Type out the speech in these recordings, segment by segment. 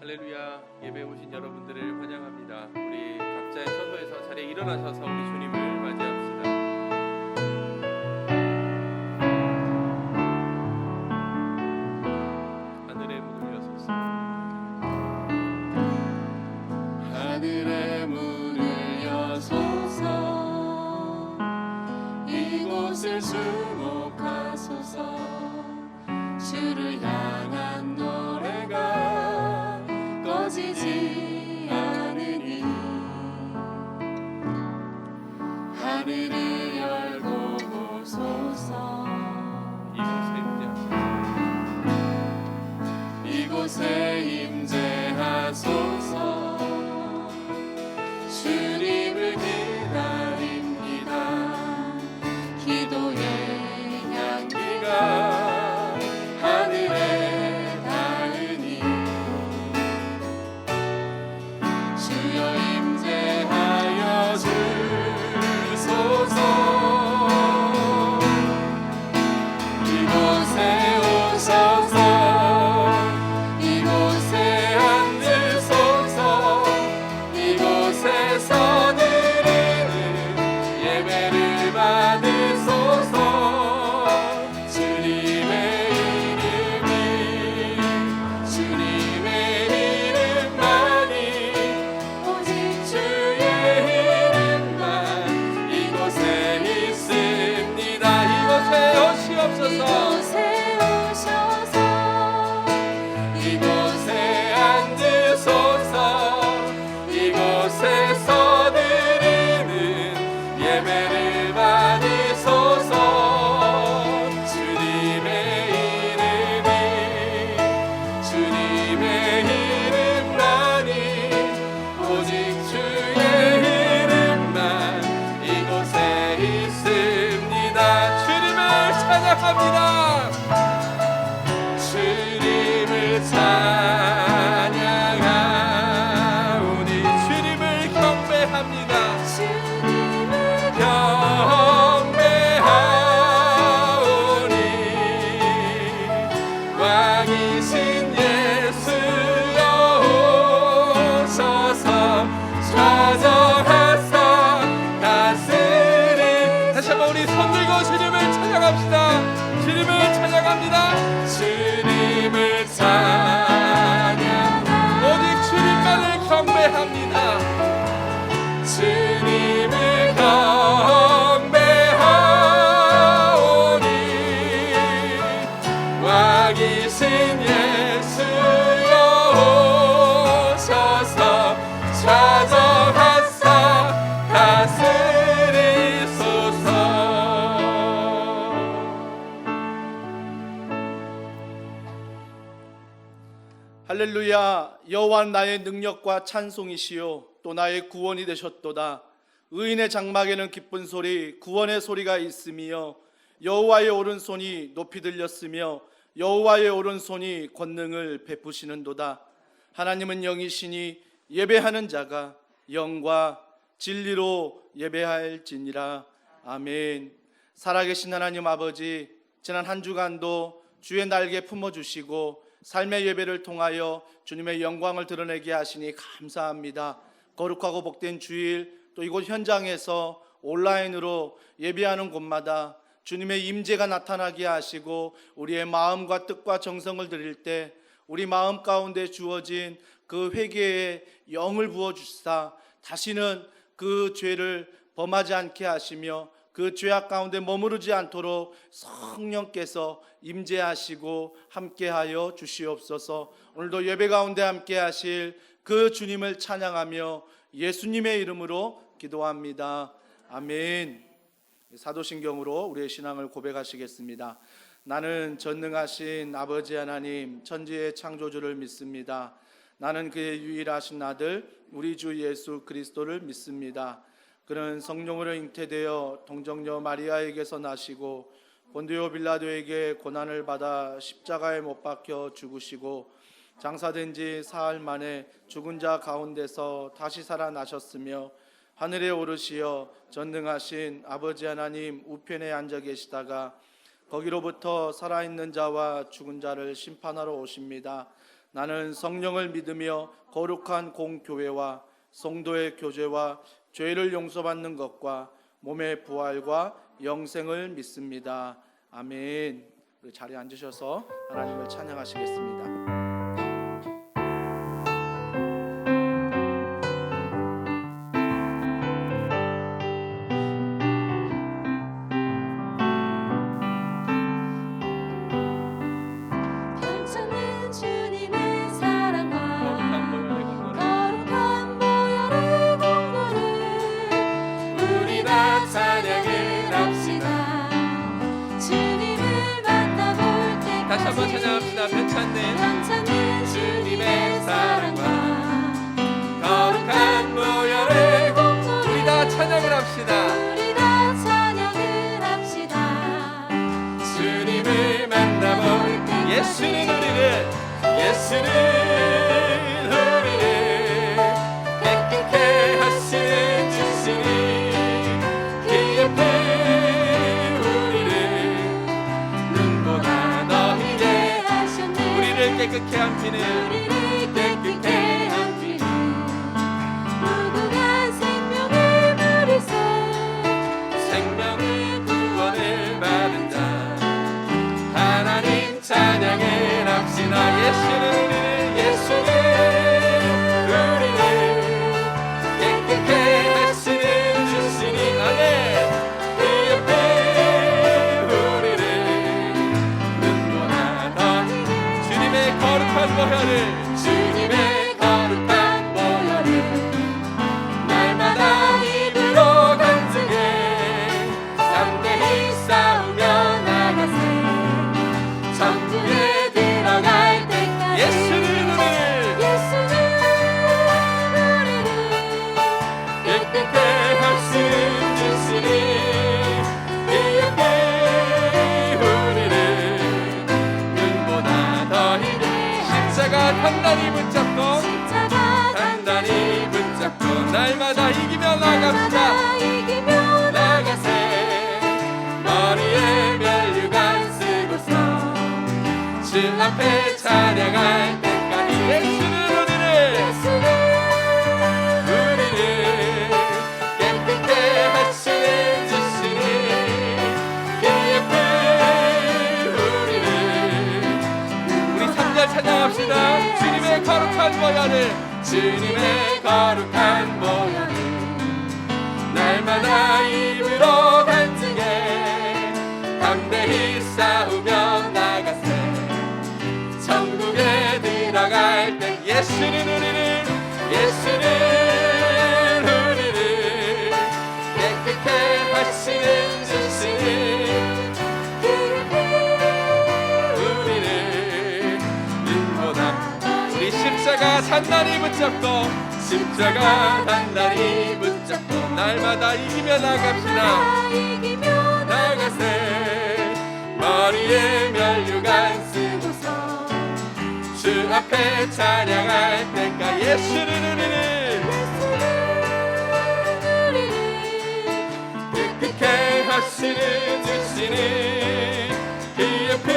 할렐루야. 예배 오신 여러분들을 환영합니다. 우리 각자의 처소에서 자리에 일어나셔서 우리 주님을 맞이합시다. 하늘의 문을 여소서. 하늘의 문을 여소서. 이곳을 주목하소서. 주를 향한 노래가 꺼지지 않으니 하늘을 열고 보소서. 이곳에 임재하소서. 주님을 기다립니다. 기도의 향기가 하늘에 닿으니 주여 임재하여 주소서. 이곳에 오셔서 이곳에 앉으소서. 이곳에서 드리는 예배를 받으소서. 주님의 이름만이 오직 주의 이름만 이곳에 있습니다. 이곳에 오시옵소서. 이곳에 앉으소서. 이곳에서 드리는 예배를 받으소서. 주님의 이름만이 오직 주의 이름만 이곳에 있습니다. 주님을 찬양합니다. 주님을 찬양하오니 주님을 경배합니다. 경배하오니 왕이신 예수여 오셔서 좌정하사 다스린. 다시 한번 우리 손들고 주님을 찬양합시다. 주님을 찬양합니다. 주님을 찬양 오직 주님만을 경배합니다. 주님을 경배하오니 왕이신 예수여 오셔서 좌정하사 다스리소서. 할렐루야. 여호와 나의 능력과 찬송이시요 또 나의 구원이 되셨도다. 의인의 장막에는 기쁜 소리 구원의 소리가 있으며 여호와의 오른손이 높이 들렸으며 여호와의 오른손이 권능을 베푸시는도다. 하나님은 영이시니 예배하는 자가 영과 진리로 예배할지니라. 아멘. 살아계신 하나님 아버지, 지난 한 주간도 주의 날개 품어주시고 삶의 예배를 통하여 주님의 영광을 드러내게 하시니 감사합니다. 거룩하고 복된 주일, 또 이곳 현장에서 온라인으로 예배하는 곳마다 주님의 임재가 나타나게 하시고 우리의 마음과 뜻과 정성을 드릴 때 우리 마음 가운데 주어진 그 회개의 영을 부어주시사 다시는 그 죄를 범하지 않게 하시며 그 죄악 가운데 머무르지 않도록 성령께서 임재하시고 함께하여 주시옵소서. 오늘도 예배 가운데 함께하실 그 주님을 찬양하며 예수님의 이름으로 기도합니다. 아멘. 사도신경으로 우리의 신앙을 고백하시겠습니다. 나는 전능하신 아버지 하나님 천지의 창조주를 믿습니다. 나는 그의 유일하신 아들 우리 주 예수 그리스도를 믿습니다. 그는 성령으로 잉태되어 동정녀 마리아에게서 나시고 본디오 빌라도에게 고난을 받아 십자가에 못 박혀 죽으시고 장사된 지 사흘 만에 죽은 자 가운데서 다시 살아나셨으며 하늘에 오르시어 전능하신 아버지 하나님 우편에 앉아 계시다가 거기로부터 살아있는 자와 죽은 자를 심판하러 오십니다. 나는 성령을 믿으며 거룩한 공교회와 성도의 교제와 죄를 용서받는 것과 몸의 부활과 영생을 믿습니다. 아멘. 우리 자리에 앉으셔서 하나님을 찬양하시겠습니다. 괜찮은 주님의 사랑과 거룩한 보혈의 공로를 우리 다 찬양을 합시다. 주님을 만나볼 때까지 다시 한번 찬양합시다. 괜찮은 주님의 사랑과 거룩한 보혈의 공로를 우리 다 찬양을 합시다. 우리 다 찬양을 합시다. 주님을 만나볼 때 예수는 우리를 깨끗게 하시는 주시니 그 옆에 우리를 눈보다 더 희게 하셨네. 우리를 깨끗게 한 피는 우리를 깨끗게 한 피는 무궁한 생명을 버리소. 생명을 구원을 받은 자 하나님 찬양을 합시다. 예수는 우리를 깨끗게 하시는 주시니 아멘. 그 옆에 우리를 눈보다 더 주님의 거룩한 보혈을 날마다 입으로 간증해 담대히 싸우며 나가세 천국에 들어갈 때까지 예수는 우리를 깨끗게 하시는 주시니 그 옆에 우리를 눈보다 더 힘이 십자가 단단히 붙잡고 날마다 이기며 나갑시다. 나가세 머리에 면류관 쓰고서 주 앞에 찬양할 때까지 예수는 우리를 깨끗게 하시는 주시니 그 옆에 우리 3절 찬양합시다. 주님의 거룩한 보혈을 날마다 입으로 간증해 담대히 싸우며 나가세 천국에 들어갈 때 예수는 우리를 깨끗게 하시는 주시니 우리를 눈보다 우리 십자가 단단히 붙잡고 날마다 이기며 나갑시다. 나가세 머리에 면류관 쓰고서 주 앞에 찬양할 때까지 예수는 우리를 깨끗게 하시는 주시니 그 옆에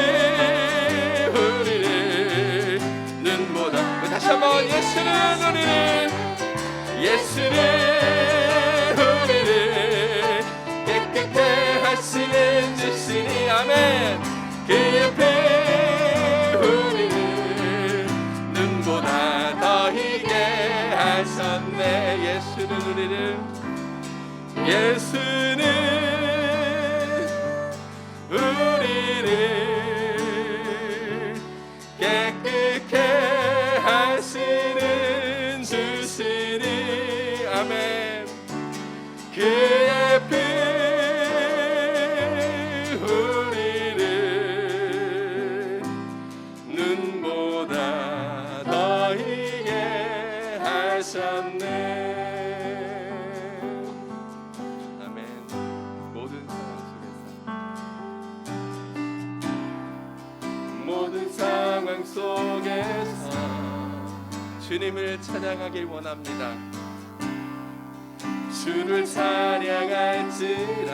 우리를 눈보다 다시 한번 예수는 우리를 깨끗게 하시는 주시니 아멘. 그 옆에 우리를 눈보다 더 희게 하셨네. 예수는 우리를 깨끗게 하시는 주시니 아멘. 그의 피 우리를 눈보다 더 희게 하셨네. 아멘. 모든 상황 속에서 주님을 찬양하길 원합니다. 주를 찬양할지라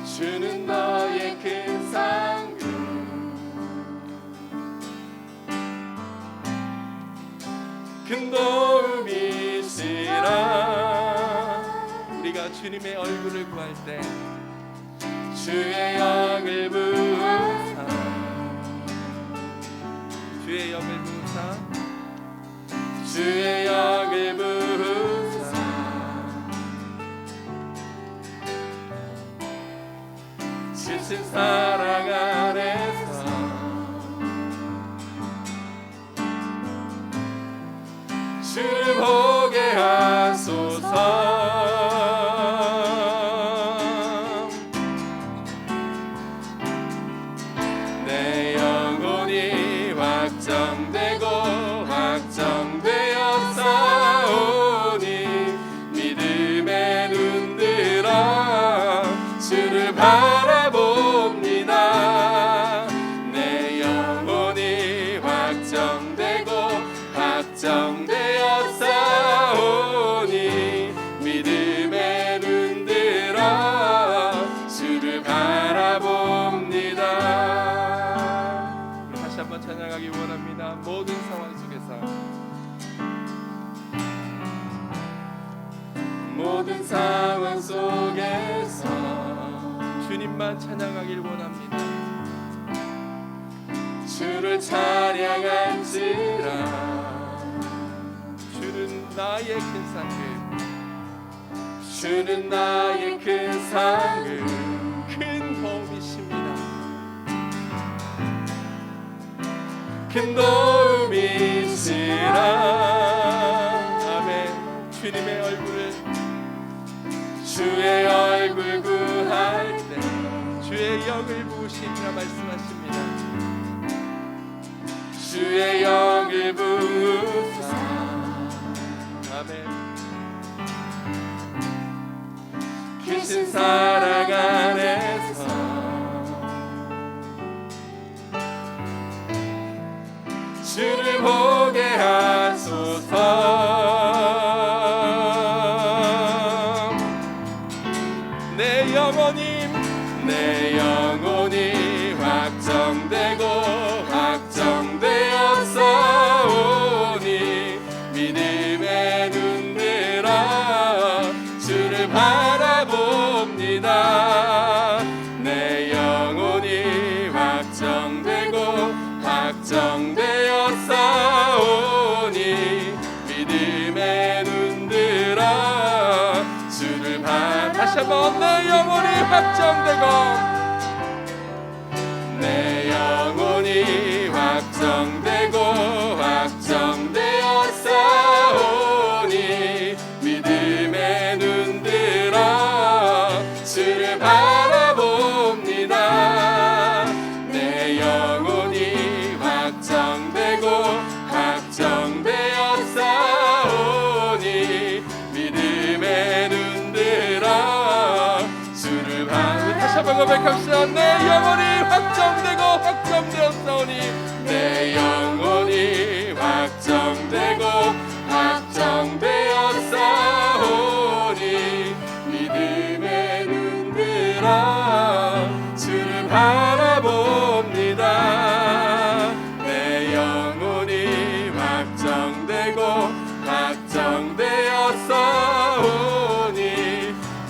주는 너의 큰 사랑 큰 도움이시라. 우리가 주님의 얼굴을 구할 때 주의 영을 부으사, 주의 영을 부으사, 주의 영을 부으사, 지신 사랑 안에서 주를 보게 하소서. 내 영혼이 확정되고 확정되어 싸우니 믿음의 눈들어 주를 바라봅니다. 내 영혼이 확정되고 확정되어 싸우니 믿음의 눈들어 주를 바라봅니다. 다시 한번 찬양하기 원합니다. 모든 상황 속에서, 모든 상황 속에서 주님만 찬양하길 원합니다. 주를 찬양할지라. 주는 나의 큰 상급, 주는 나의 큰 상급, 큰 도움이십니다. 큰 도움이시라. 아멘. 주님의 얼굴을, 주의 얼굴 구할 때 주의 영을 부으시리라 말씀하십니다. 주의 영을 부으사. 아멘. 크신 사랑 안에서 주를 보게 하소서. 내 영혼이 확정되고 확정되어 싸우니 믿음의 눈들어 주를 바라봅니다. 내 영혼이 확정되고 확정되어 싸우니 믿음의 눈들어 주를 바라. 다시 한번 내 영혼이 확정되고 내 영혼이 확정되고 확정되어 싸우니 믿음의 눈들어 주를 바라봅니다. 내 영혼이 확정되고 확정되어 싸우니 믿음의 눈들어 주를 바라봅니다. 다시 한번 고백합시다. 내 영혼이 확정되고 확정되어 싸우니 내 영혼이 확정되고 확정되어 싸우니 믿음의 눈들어 주를 바라봅니다. 내 영혼이 확정되고 확정되어 싸우니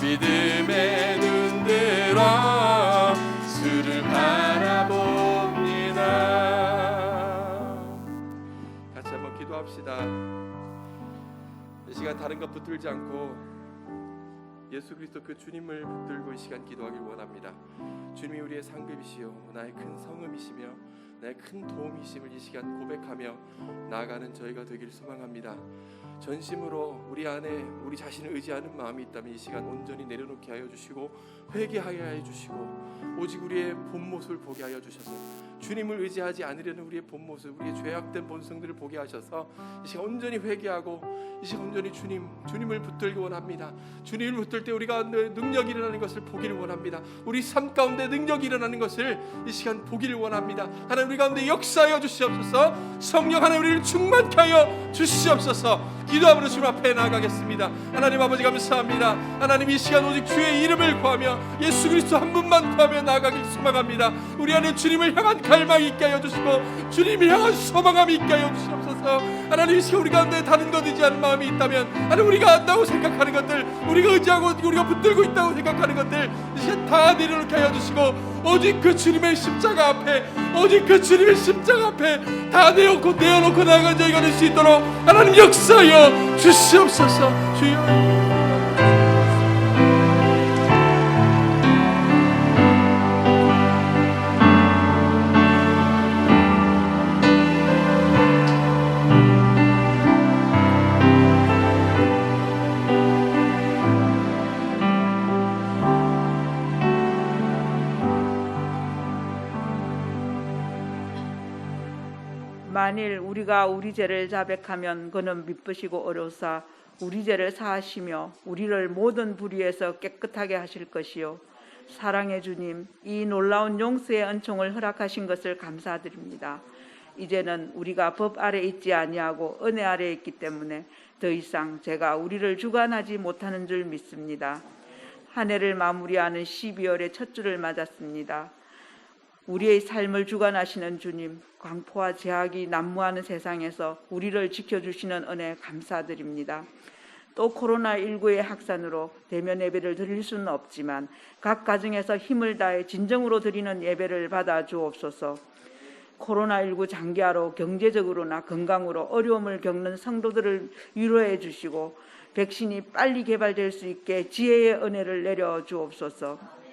믿음의 눈들어 주를 바라봅니다. 같이 한번 기도합시다. 이 시간 다른 것 붙들지 않고 예수 그리스도 그 주님을 붙들고 이 시간 기도하길 원합니다. 주님이 우리의 상급이시요 나의 큰 성음이시며 나의 큰 도움이심을 이 시간 고백하며 나아가는 저희가 되길 소망합니다. 전심으로 우리 안에 우리 자신을 의지하는 마음이 있다면 이 시간 온전히 내려놓게 하여 주시고 회개하게 하여 주시고 오직 우리의 본 모습을 보게 하여 주셔서 주님을 의지하지 않으려는 우리의 본 모습, 우리의 죄악된 본성들을 보게 하셔서 이 시간 온전히 회개하고 이 시간 온전히 주님을 붙들기 원합니다. 주님을 붙들 때 우리가 능력이 일어나는 것을 보기를 원합니다. 우리 삶 가운데 능력이 일어나는 것을 이 시간 보기를 원합니다. 하나님 우리 가운데 역사하여 주시옵소서. 성령 하나님 우리를 충만케 하여 주시옵소서. 기도함으로 주님 앞에 나아가겠습니다. 하나님 아버지 감사합니다. 하나님 이 시간 오직 주의 이름을 구하며 예수 그리스도 한 분만 구하며 나아가길 소망합니다. 우리 안에 주님을 향한 갈망이 있게 하여 주시고 주님을 향한 소망함이 있게 하여 주시옵소서. 하나님, 이 시간 우리 가운데 다른 것 의지 않는 마음이 있다면, 하나님, 우리가 안다고 생각하는 것들, 우리가 의지하고 우리가 붙들고 있다고 생각하는 것들 이 시간 다 내려놓게 하여 주시고, 오직 그 주님의 십자가 앞에, 오직 그 주님의 십자가 앞에 다 내어놓고 나아간 저희가 될 수 있도록 하나님 역사하여 주시옵소서. 주여. 만일 우리가 우리 죄를 자백하면 그는 미쁘시고 어려우사 우리 죄를 사하시며 우리를 모든 불의에서 깨끗하게 하실 것이요. 사랑의 주님, 이 놀라운 용서의 은총을 허락하신 것을 감사드립니다. 이제는 우리가 법 아래 있지 아니하고 은혜 아래 있기 때문에 더 이상 죄가 우리를 주관하지 못하는 줄 믿습니다. 한 해를 마무리하는 12월의 첫 주를 맞았습니다. 우리의 삶을 주관하시는 주님, 광포와 제약이 난무하는 세상에서 우리를 지켜주시는 은혜 감사드립니다. 또 코로나19의 확산으로 대면 예배를 드릴 수는 없지만 각 가정에서 힘을 다해 진정으로 드리는 예배를 받아 주옵소서. 코로나19 장기화로 경제적으로나 건강으로 어려움을 겪는 성도들을 위로해 주시고 백신이 빨리 개발될 수 있게 지혜의 은혜를 내려 주옵소서.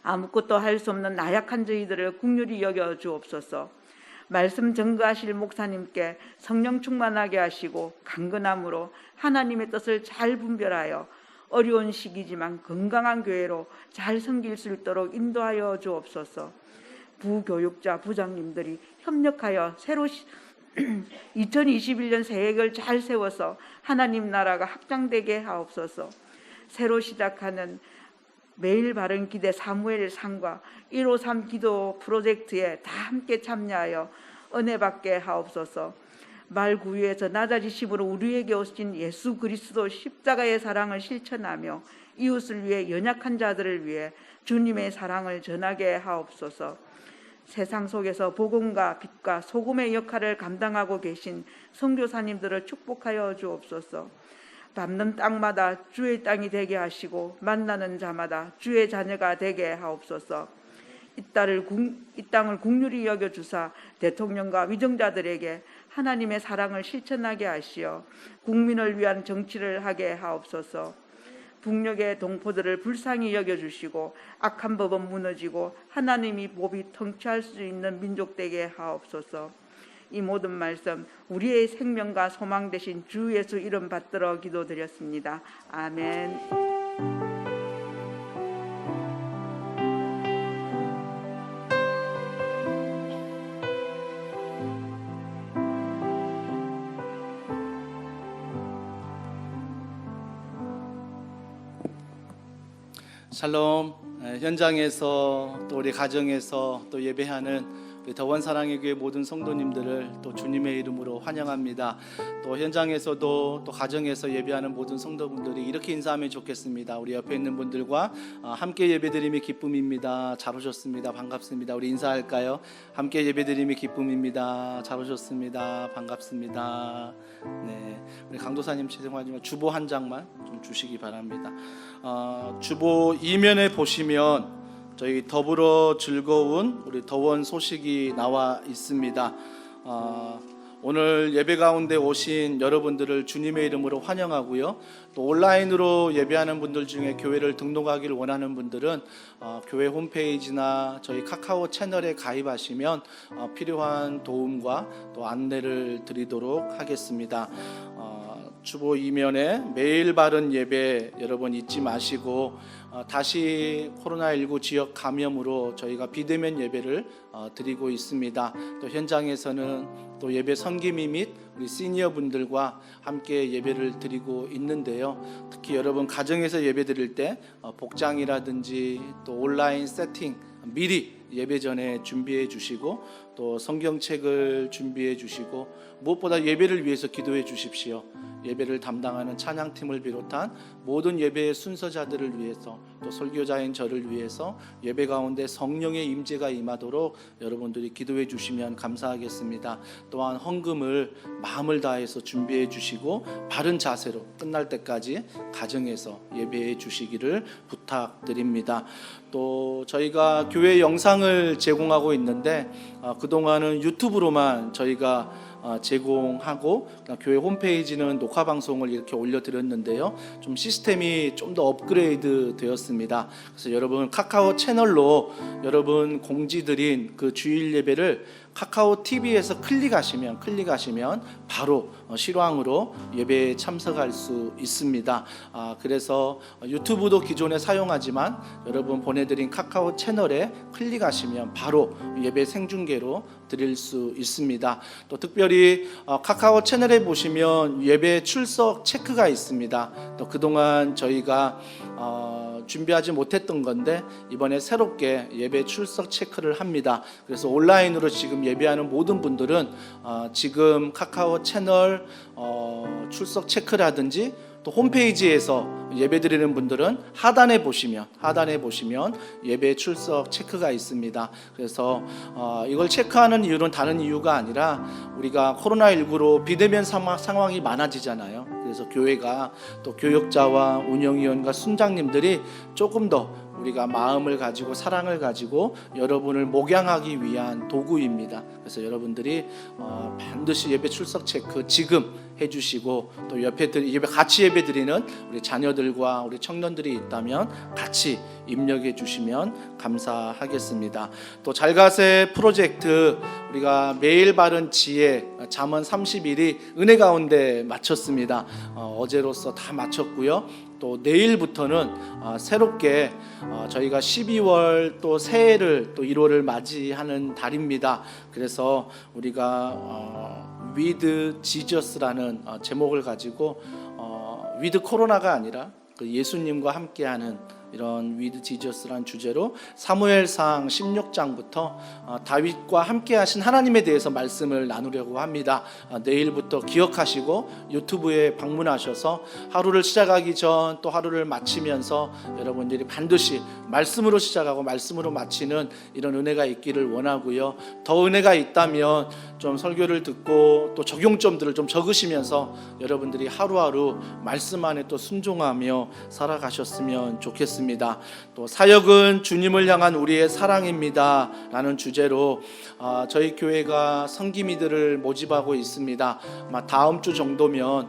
아무것도 할 수 없는 나약한 저희들을 긍휼히 여겨 주옵소서. 말씀 전가하실 목사님께 성령 충만하게 하시고 강건함으로 하나님의 뜻을 잘 분별하여 어려운 시기지만 건강한 교회로 잘 섬길 수 있도록 인도하여 주옵소서. 부교육자 부장님들이 협력하여 새로 2021년 계획을 잘 세워서 하나님 나라가 확장되게 하옵소서. 새로 시작하는 매일 바른 기대 사무엘 상과 153 기도 프로젝트에 다 함께 참여하여 은혜 받게 하옵소서. 말구유에서 낮아지심으로 우리에게 오신 예수 그리스도 십자가의 사랑을 실천하며 이웃을 위해 연약한 자들을 위해 주님의 사랑을 전하게 하옵소서. 세상 속에서 복음과 빛과 소금의 역할을 감당하고 계신 선교사님들을 축복하여 주옵소서. 밟는 땅마다 주의 땅이 되게 하시고 만나는 자마다 주의 자녀가 되게 하옵소서. 이 땅을 긍휼히 여겨주사 대통령과 위정자들에게 하나님의 사랑을 실천하게 하시어 국민을 위한 정치를 하게 하옵소서. 북녘의 동포들을 불쌍히 여겨주시고 악한 법은 무너지고 하나님이 법이 통치할 수 있는 민족 되게 하옵소서. 이 모든 말씀 우리의 생명과 소망 되신 주 예수 이름 받들어 기도드렸습니다. 아멘. 샬롬. 현장에서 또 우리 가정에서 또 예배하는 우리 더원 사랑의 교회 모든 성도님들을 또 주님의 이름으로 환영합니다. 또 현장에서도 또 가정에서 예배하는 모든 성도분들이 이렇게 인사하면 좋겠습니다. 우리 옆에 있는 분들과 함께 예배드림이 기쁨입니다. 잘 오셨습니다. 반갑습니다. 우리 인사할까요? 함께 예배드림이 기쁨입니다. 잘 오셨습니다. 반갑습니다. 네, 우리 강도사님 죄송하지만 주보 한 장만 좀 주시기 바랍니다. 주보 이면에 보시면 저희 더불어 즐거운 우리 더원 소식이 나와 있습니다. 오늘 예배 가운데 오신 여러분들을 주님의 이름으로 환영하고요. 또 온라인으로 예배하는 분들 중에 교회를 등록하기를 원하는 분들은 교회 홈페이지나 저희 카카오 채널에 가입하시면 필요한 도움과 또 안내를 드리도록 하겠습니다. 주보 이면에 매일 바른 예배 여러분 잊지 마시고 다시 코로나19 지역 감염으로 저희가 비대면 예배를 드리고 있습니다. 또 현장에서는 또 예배 섬김이 및 우리 시니어 분들과 함께 예배를 드리고 있는데요. 특히 여러분 가정에서 예배 드릴 때 복장이라든지 또 온라인 세팅 미리 예배 전에 준비해 주시고 또 성경책을 준비해 주시고 무엇보다 예배를 위해서 기도해 주십시오. 예배를 담당하는 찬양팀을 비롯한 모든 예배의 순서자들을 위해서, 또 설교자인 저를 위해서 예배 가운데 성령의 임재가 임하도록 여러분들이 기도해 주시면 감사하겠습니다. 또한 헌금을 마음을 다해서 준비해 주시고 바른 자세로 끝날 때까지 가정에서 예배해 주시기를 부탁드립니다. 또 저희가 교회 영상을 제공하고 있는데 그동안은 유튜브로만 저희가 제공하고 교회 홈페이지는 녹화 방송을 이렇게 올려드렸는데요. 좀 시스템이 좀 더 업그레이드 되었습니다. 그래서 여러분 카카오 채널로 여러분 공지드린 그 주일 예배를 카카오 TV에서 클릭하시면 바로 실황으로 예배에 참석할 수 있습니다. 그래서 유튜브도 기존에 사용하지만 여러분 보내드린 카카오 채널에 클릭하시면 바로 예배 생중계로 드릴 수 있습니다. 또 특별히 카카오 채널에 보시면 예배 출석 체크가 있습니다. 또 그동안 저희가 준비하지 못했던 건데 이번에 새롭게 예배 출석 체크를 합니다. 그래서 온라인으로 지금 예배하는 모든 분들은 지금 카카오 채널 출석 체크라든지 또 홈페이지에서 예배드리는 분들은 하단에 보시면 예배 출석 체크가 있습니다. 그래서 이걸 체크하는 이유는 다른 이유가 아니라 우리가 코로나19로 비대면 상황이 많아지잖아요. 그래서 교회가 또 교역자와 운영위원과 순장님들이 조금 더 우리가 마음을 가지고 사랑을 가지고 여러분을 목양하기 위한 도구입니다. 그래서 여러분들이 반드시 예배 출석 체크 지금 해주시고 또 옆에 같이 예배드리는 우리 자녀들과 우리 청년들이 있다면 같이 입력해 주시면 감사하겠습니다. 또 잘가세 프로젝트 우리가 매일 바른 지혜 잠언 30일이 은혜 가운데 마쳤습니다. 어제로서 다 마쳤고요. 또 내일부터는 새롭게 저희가 12월 또 새해를 또 1월을 맞이하는 달입니다. 그래서 우리가 With Jesus라는 제목을 가지고 With 코로나가 아니라 그 예수님과 함께하는 이런 With Jesus라는 주제로 사무엘상 16장부터 다윗과 함께 하신 하나님에 대해서 말씀을 나누려고 합니다. 내일부터 기억하시고 유튜브에 방문하셔서 하루를 시작하기 전 또 하루를 마치면서 여러분들이 반드시 말씀으로 시작하고 말씀으로 마치는 이런 은혜가 있기를 원하고요. 더 은혜가 있다면 좀 설교를 듣고 또 적용점들을 좀 적으시면서 여러분들이 하루하루 말씀 안에 또 순종하며 살아가셨으면 좋겠습니다. 또 사역은 주님을 향한 우리의 사랑입니다 라는 주제로 저희 교회가 성기미들을 모집하고 있습니다. 아마 다음 주 정도면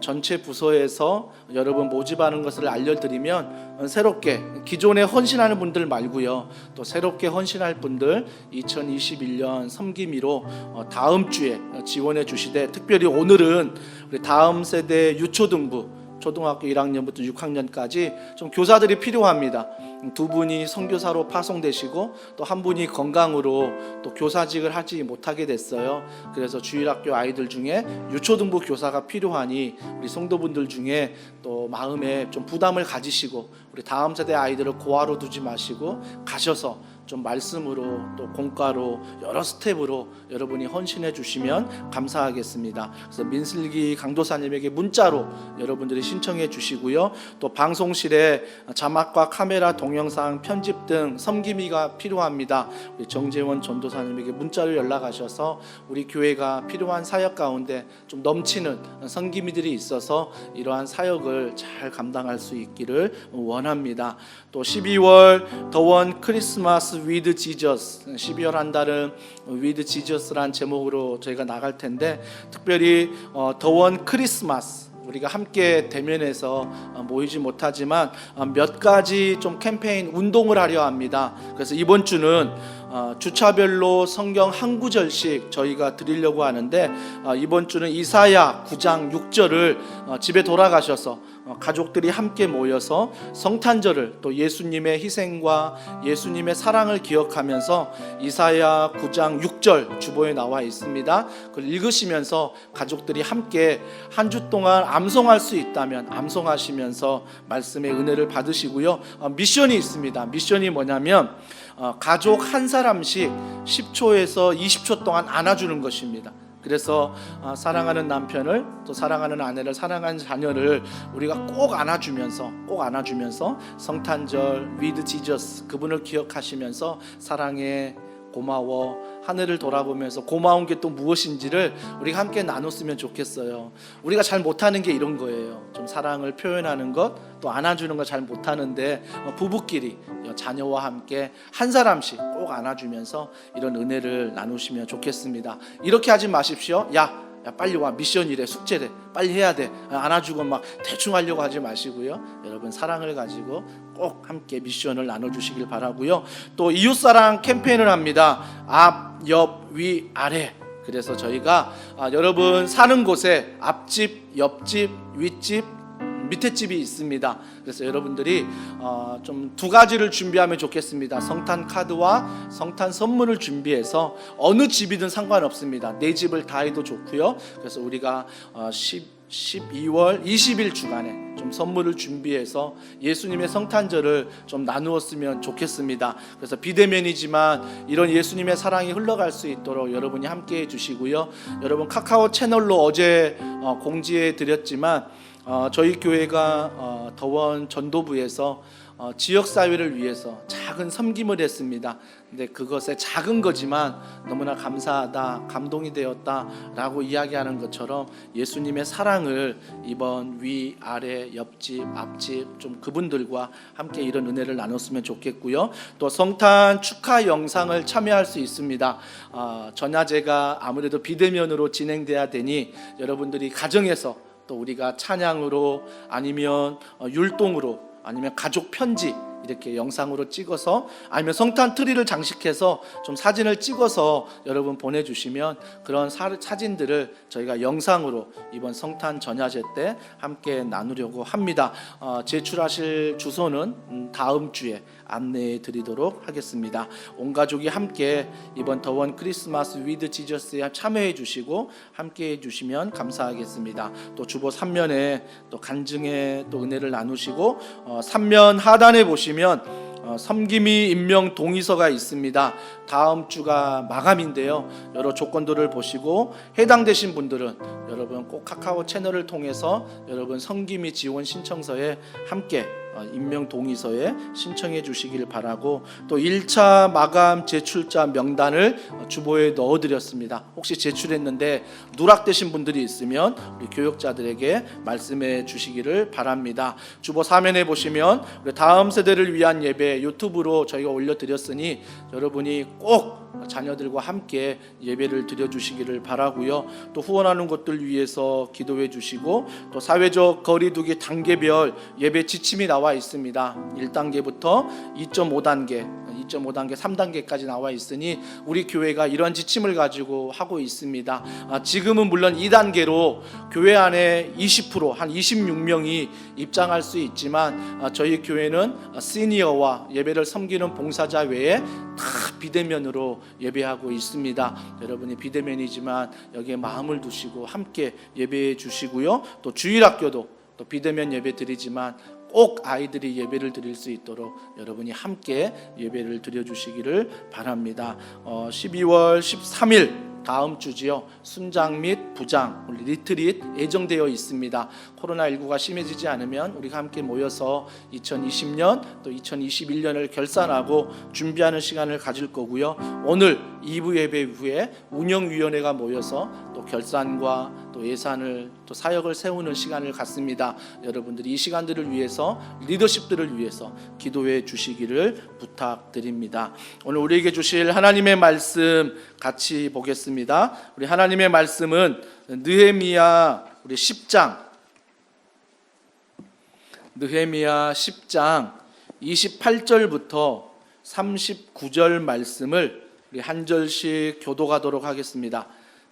전체 부서에서 여러분 모집하는 것을 알려드리면 새롭게 기존에 헌신하는 분들 말고요, 또 새롭게 헌신할 분들 2021년 섬기미로 다음 주에 지원해 주시되, 특별히 오늘은 우리 다음 세대 유초등부 초등학교 1학년부터 6학년까지 좀 교사들이 필요합니다. 두 분이 선교사로 파송되시고 또 한 분이 건강으로 또 교사직을 하지 못하게 됐어요. 그래서 주일학교 아이들 중에 유초등부 교사가 필요하니 우리 성도분들 중에 또 마음에 좀 부담을 가지시고 우리 다음 세대 아이들을 고아로 두지 마시고 가셔서 좀 말씀으로 또 공과로 여러 스텝으로 여러분이 헌신해 주시면 감사하겠습니다. 그래서 민슬기 강도사님에게 문자로 여러분들이 신청해 주시고요. 또 방송실에 자막과 카메라, 동영상, 편집 등 섬김이가 필요합니다. 우리 정재원 전도사님에게 문자로 연락하셔서 우리 교회가 필요한 사역 가운데 좀 넘치는 섬김이들이 있어서 이러한 사역을 잘 감당할 수 있기를 원합니다. 또 12월 더원 크리스마스 with Jesus, 12월 한 달은 with Jesus란 제목으로 저희가 나갈 텐데, 특별히 더원 크리스마스 우리가 함께 대면해서 모이지 못하지만 몇 가지 좀 캠페인 운동을 하려 합니다. 그래서 이번 주는 주차별로 성경 한 구절씩 저희가 드리려고 하는데, 이번 주는 이사야 9장 6절을 집에 돌아가셔서 가족들이 함께 모여서 성탄절을 또 예수님의 희생과 예수님의 사랑을 기억하면서 이사야 9장 6절 주보에 나와 있습니다. 그걸 읽으시면서 가족들이 함께 한 주 동안 암송할 수 있다면 암송하시면서 말씀의 은혜를 받으시고요. 미션이 있습니다. 미션이 뭐냐면 가족 한 사람씩 10초에서 20초 동안 안아주는 것입니다. 그래서 사랑하는 남편을, 또 사랑하는 아내를, 사랑하는 자녀를 우리가 꼭 안아주면서 성탄절 with Jesus 그분을 기억하시면서 사랑해, 고마워, 하늘을 돌아보면서 고마운 게 또 무엇인지를 우리가 함께 나눴으면 좋겠어요. 우리가 잘 못하는 게 이런 거예요. 좀 사랑을 표현하는 것, 또 안아주는 거 잘 못하는데 부부끼리 자녀와 함께 한 사람씩 꼭 안아주면서 이런 은혜를 나누시면 좋겠습니다. 이렇게 하지 마십시오. 야 빨리 와, 미션이래, 숙제래, 빨리 해야 돼, 안아주고 막 대충 하려고 하지 마시고요. 여러분 사랑을 가지고 꼭 함께 미션을 나눠주시길 바라고요. 또 이웃사랑 캠페인을 합니다. 앞, 옆, 위, 아래. 그래서 저희가 여러분 사는 곳에 앞집, 옆집, 윗집, 밑에 집이 있습니다. 그래서 여러분들이 좀 두 가지를 준비하면 좋겠습니다. 성탄 카드와 성탄 선물을 준비해서 어느 집이든 상관없습니다. 내 집을 다 해도 좋고요. 그래서 우리가 12월 20일 주간에 좀 선물을 준비해서 예수님의 성탄절을 좀 나누었으면 좋겠습니다. 그래서 비대면이지만 이런 예수님의 사랑이 흘러갈 수 있도록 여러분이 함께 해주시고요. 여러분 카카오 채널로 어제 공지해 드렸지만 저희 교회가 더원 전도부에서 지역사회를 위해서 작은 섬김을 했습니다. 근데 그것에 작은 거지만 너무나 감사하다, 감동이 되었다 라고 이야기하는 것처럼 예수님의 사랑을 이번 위, 아래, 옆집, 앞집 좀 그분들과 함께 이런 은혜를 나눴으면 좋겠고요. 또 성탄 축하 영상을 참여할 수 있습니다. 전야제가 아무래도 비대면으로 진행돼야 되니 여러분들이 가정에서 또 우리가 찬양으로 아니면 율동으로 아니면 가족 편지 이렇게 영상으로 찍어서 아니면 성탄 트리를 장식해서 좀 사진을 찍어서 여러분 보내주시면 그런 사진들을 저희가 영상으로 이번 성탄 전야제 때 함께 나누려고 합니다. 제출하실 주소는 다음 주에 안내해 드리도록 하겠습니다. 온 가족이 함께 이번 더원 크리스마스 위드 지저스에 참여해 주시고 함께 해 주시면 감사하겠습니다. 또 주보 3면에 또 간증의 또 은혜를 나누시고 3면 하단에 보시면 섬김이 임명 동의서가 있습니다. 다음 주가 마감인데요. 여러 조건들을 보시고 해당되신 분들은 여러분 꼭 카카오 채널을 통해서 여러분 섬김이 지원 신청서에 함께 임명 동의서에 신청해 주시길 바라고 또 1차 마감 제출자 명단을 주보에 넣어 드렸습니다. 혹시 제출했는데 누락되신 분들이 있으면 우리 교역자들에게 말씀해 주시기를 바랍니다. 주보 4면에 보시면 우리 다음 세대를 위한 예배 유튜브로 저희가 올려 드렸으니 여러분이 꼭 자녀들과 함께 예배를 드려 주시기를 바라고요. 또 후원하는 것들 위해서 기도해 주시고 또 사회적 거리두기 단계별 예배 지침이 나와 있습니다. 1단계부터 2.5단계, 3단계까지 나와 있으니 우리 교회가 이런 지침을 가지고 하고 있습니다. 지금은 물론 2단계로 교회 안에 20%, 한 26명이 입장할 수 있지만 저희 교회는 시니어와 예배를 섬기는 봉사자 외에 다 비대면으로 예배하고 있습니다. 여러분이 비대면이지만 여기에 마음을 두시고 함께 예배해 주시고요. 또 주일학교도 또 비대면 예배 드리지만 꼭 아이들이 예배를 드릴 수 있도록 여러분이 함께 예배를 드려주시기를 바랍니다. 12월 13일 다음 주지요. 순장 및 부장 우리 리트릿 예정되어 있습니다. 코로나19가 심해지지 않으면 우리가 함께 모여서 2020년 또 2021년을 결산하고 준비하는 시간을 가질 거고요. 오늘 2부 예배 후에 운영위원회가 모여서 또 결산과 또 예산을 또 사역을 세우는 시간을 갖습니다. 여러분들이 이 시간들을 위해서 리더십들을 위해서 기도해 주시기를 부탁드립니다. 오늘 우리에게 주실 하나님의 말씀 같이 보겠습니다. 우리 하나님의 말씀은 느헤미야 우리 10장 28절부터 39절 말씀을 우리 한 절씩 교독하도록 하겠습니다.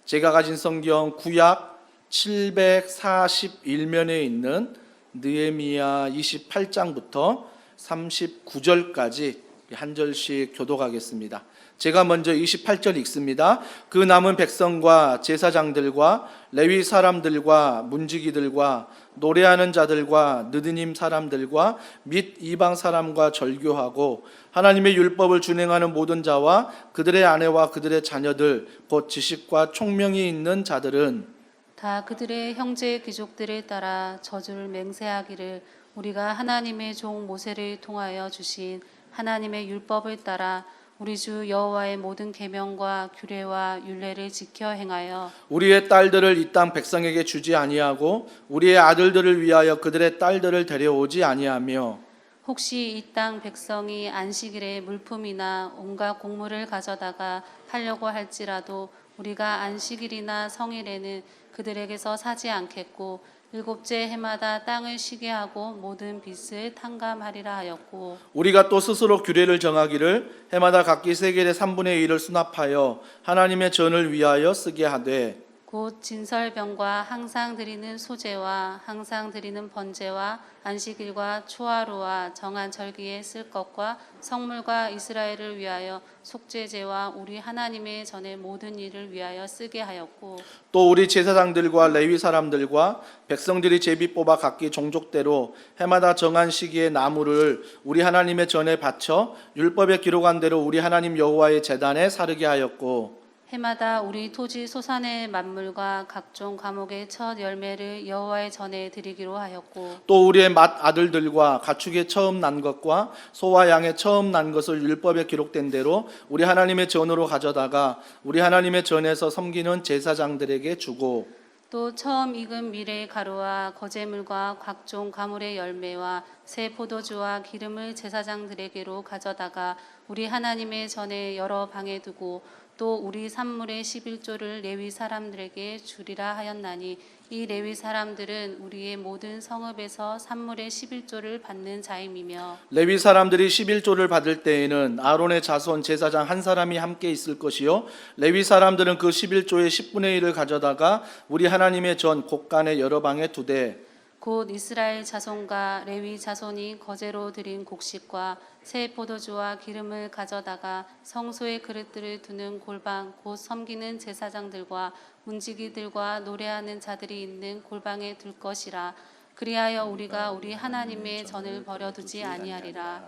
제가 가진 성경 구약 741면에 있는 느헤미야 28장부터 39절까지 한 절씩 교독하겠습니다. 제가 먼저 28절 읽습니다. 그 남은 백성과 제사장들과 레위 사람들과 문지기들과 노래하는 자들과 느드님 사람들과 및 이방 사람과 절교하고 하나님의 율법을 준행하는 모든 자와 그들의 아내와 그들의 자녀들 곧 지식과 총명이 있는 자들은 다 그들의 형제 귀족들을 따라 저주를 맹세하기를 우리가 하나님의 종 모세를 통하여 주신 하나님의 율법을 따라 우리 주 여호와의 모든 계명과 규례와 율례를 지켜 행하여 우리의 딸들을 이 땅 백성에게 주지 아니하고 우리의 아들들을 위하여 그들의 딸들을 데려오지 아니하며 혹시 이 땅 백성이 안식일에 물품이나 온갖 곡물을 가져다가 팔려고 할지라도 우리가 안식일이나 성일에는 그들에게서 사지 않겠고 일곱째 해마다 땅을 쉬게 하고 모든 빚을 탕감하리라 하였고 우리가 또 스스로 규례를 정하기를 해마다 각기 세겔의 3분의 1을 수납하여 하나님의 전을 위하여 쓰게 하되 곧 진설병과 항상 드리는 소제와 항상 드리는 번제와 안식일과 초하루와 정한 절기에 쓸 것과 성물과 이스라엘을 위하여 속죄제와 우리 하나님의 전의 모든 일을 위하여 쓰게 하였고 또 우리 제사장들과 레위 사람들과 백성들이 제비 뽑아 각기 종족대로 해마다 정한 시기에 나무를 우리 하나님의 전에 바쳐 율법에 기록한 대로 우리 하나님 여호와의 제단에 사르게 하였고 해마다 우리 토지 소산의 만물과 각종 과목의 첫 열매를 여호와의 전에 드리기로 하였고 또 우리의 맏 아들들과 가축의 처음 난 것과 소와 양의 처음 난 것을 율법에 기록된 대로 우리 하나님의 전으로 가져다가 우리 하나님의 전에서 섬기는 제사장들에게 주고 또 처음 익은 밀의 가루와 거제물과 각종 가물의 열매와 새 포도주와 기름을 제사장들에게로 가져다가 우리 하나님의 전에 여러 방에 두고 또 우리 산물의 11조를 레위 사람들에게 주리라 하였나니 이 레위 사람들은 우리의 모든 성읍에서 산물의 11조를 받는 자임이며 레위 사람들이 11조를 받을 때에는 아론의 자손 제사장 한 사람이 함께 있을 것이요 레위 사람들은 그 11조의 10분의 1을 가져다가 우리 하나님의 전 곳간의 여러 방에 두되 곧 이스라엘 자손과 레위 자손이 거제로 드린 곡식과 새 포도주와 기름을 가져다가 성소의 그릇들을 두는 골방 곧 섬기는 제사장들과 문지기들과 노래하는 자들이 있는 골방에 둘 것이라 그리하여 우리가 우리 하나님의 전을 버려두지 아니하리라.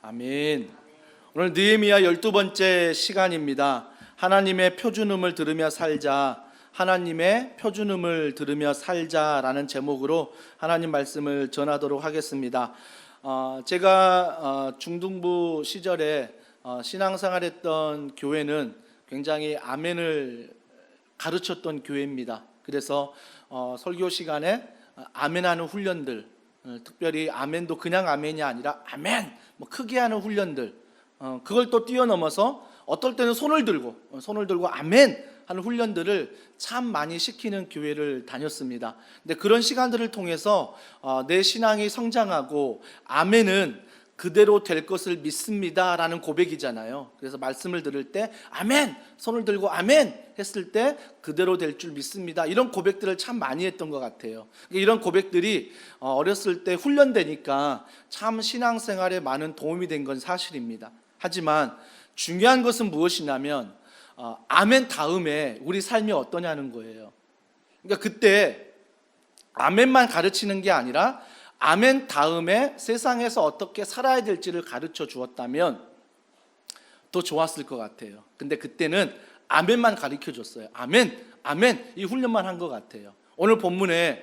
아멘. 오늘 느헤미야 12번째 시간입니다. 하나님의 표준음을 들으며 살자. 하나님의 표준음을 들으며 살자라는 제목으로 하나님 말씀을 전하도록 하겠습니다. 제가 중등부 시절에 신앙생활했던 교회는 굉장히 아멘을 가르쳤던 교회입니다. 그래서 설교 시간에 아멘하는 훈련들, 특별히 아멘도 그냥 아멘이 아니라 아멘, 크게 하는 훈련들, 그걸 또 뛰어넘어서 어떨 때는 손을 들고 아멘 하는 훈련들을 참 많이 시키는 교회를 다녔습니다. 근데 그런 시간들을 통해서 내 신앙이 성장하고 아멘은 그대로 될 것을 믿습니다라는 고백이잖아요. 그래서 말씀을 들을 때 아멘, 손을 들고 아멘 했을 때 그대로 될 줄 믿습니다. 이런 고백들을 참 많이 했던 것 같아요. 이런 고백들이 어렸을 때 훈련되니까 참 신앙생활에 많은 도움이 된 건 사실입니다. 하지만 중요한 것은 무엇이냐면 아멘 다음에 우리 삶이 어떠냐는 거예요. 그러니까 그때 아멘만 가르치는 게 아니라 아멘 다음에 세상에서 어떻게 살아야 될지를 가르쳐 주었다면 더 좋았을 것 같아요. 근데 그때는 아멘만 가르쳐 줬어요. 아멘, 아멘 이 훈련만 한 것 같아요. 오늘 본문에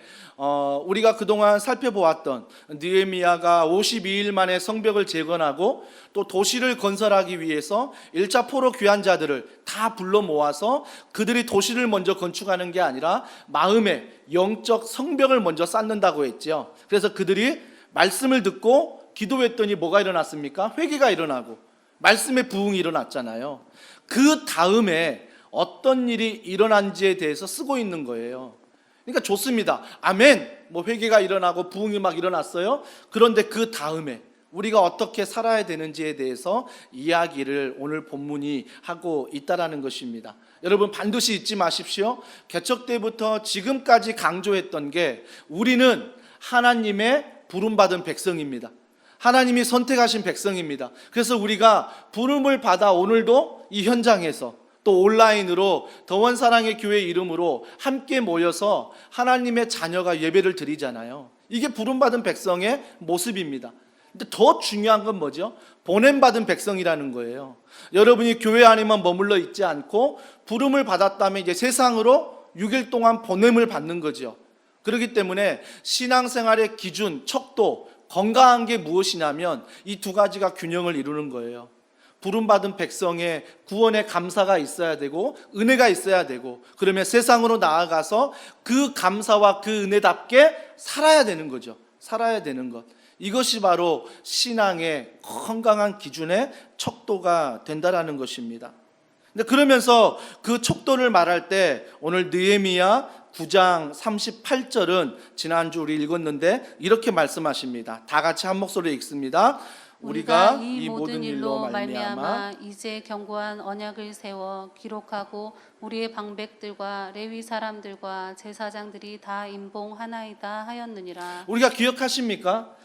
우리가 그동안 살펴보았던 느헤미야가 52일 만에 성벽을 재건하고 또 도시를 건설하기 위해서 1차 포로 귀환자들을 다 불러 모아서 그들이 도시를 먼저 건축하는 게 아니라 마음의 영적 성벽을 먼저 쌓는다고 했죠. 그래서 그들이 말씀을 듣고 기도했더니 뭐가 일어났습니까? 회개가 일어나고 말씀의 부흥이 일어났잖아요. 그 다음에 어떤 일이 일어난지에 대해서 쓰고 있는 거예요. 그러니까 좋습니다. 아멘. 회개가 일어나고 부흥이 막 일어났어요. 그런데 그 다음에 우리가 어떻게 살아야 되는지에 대해서 이야기를 오늘 본문이 하고 있다라는 것입니다. 여러분 반드시 잊지 마십시오. 개척 때부터 지금까지 강조했던 게 우리는 하나님의 부름받은 백성입니다. 하나님이 선택하신 백성입니다. 그래서 우리가 부름을 받아 오늘도 이 현장에서 또 온라인으로 더원사랑의 교회 이름으로 함께 모여서 하나님의 자녀가 예배를 드리잖아요. 이게 부름받은 백성의 모습입니다. 근데 더 중요한 건 뭐죠? 보냄받은 백성이라는 거예요. 여러분이 교회 안에만 머물러 있지 않고 부름을 받았다면 이제 세상으로 6일 동안 보냄을 받는 거죠. 그렇기 때문에 신앙생활의 기준, 척도, 건강한 게 무엇이냐면 이 두 가지가 균형을 이루는 거예요. 부름받은 백성의 구원의 감사가 있어야 되고 은혜가 있어야 되고, 그러면 세상으로 나아가서 그 감사와 그 은혜답게 살아야 되는 거죠. 살아야 되는 것. 이것이 바로 신앙의 건강한 기준의 척도가 된다라는 것입니다. 근데 그러면서 그 척도를 말할 때 오늘 느헤미야 9장 38절은 지난주 우리 읽었는데 이렇게 말씀하십니다. 다 같이 한 목소리로 읽습니다. 우리가 이 모든 일로 말미암아 이제 견고한 언약을 세워 기록하고 우리의 방백들과 레위 사람들과 제사장들이 다 임봉하나이다 하였느니라. 우리가 기억하십니까?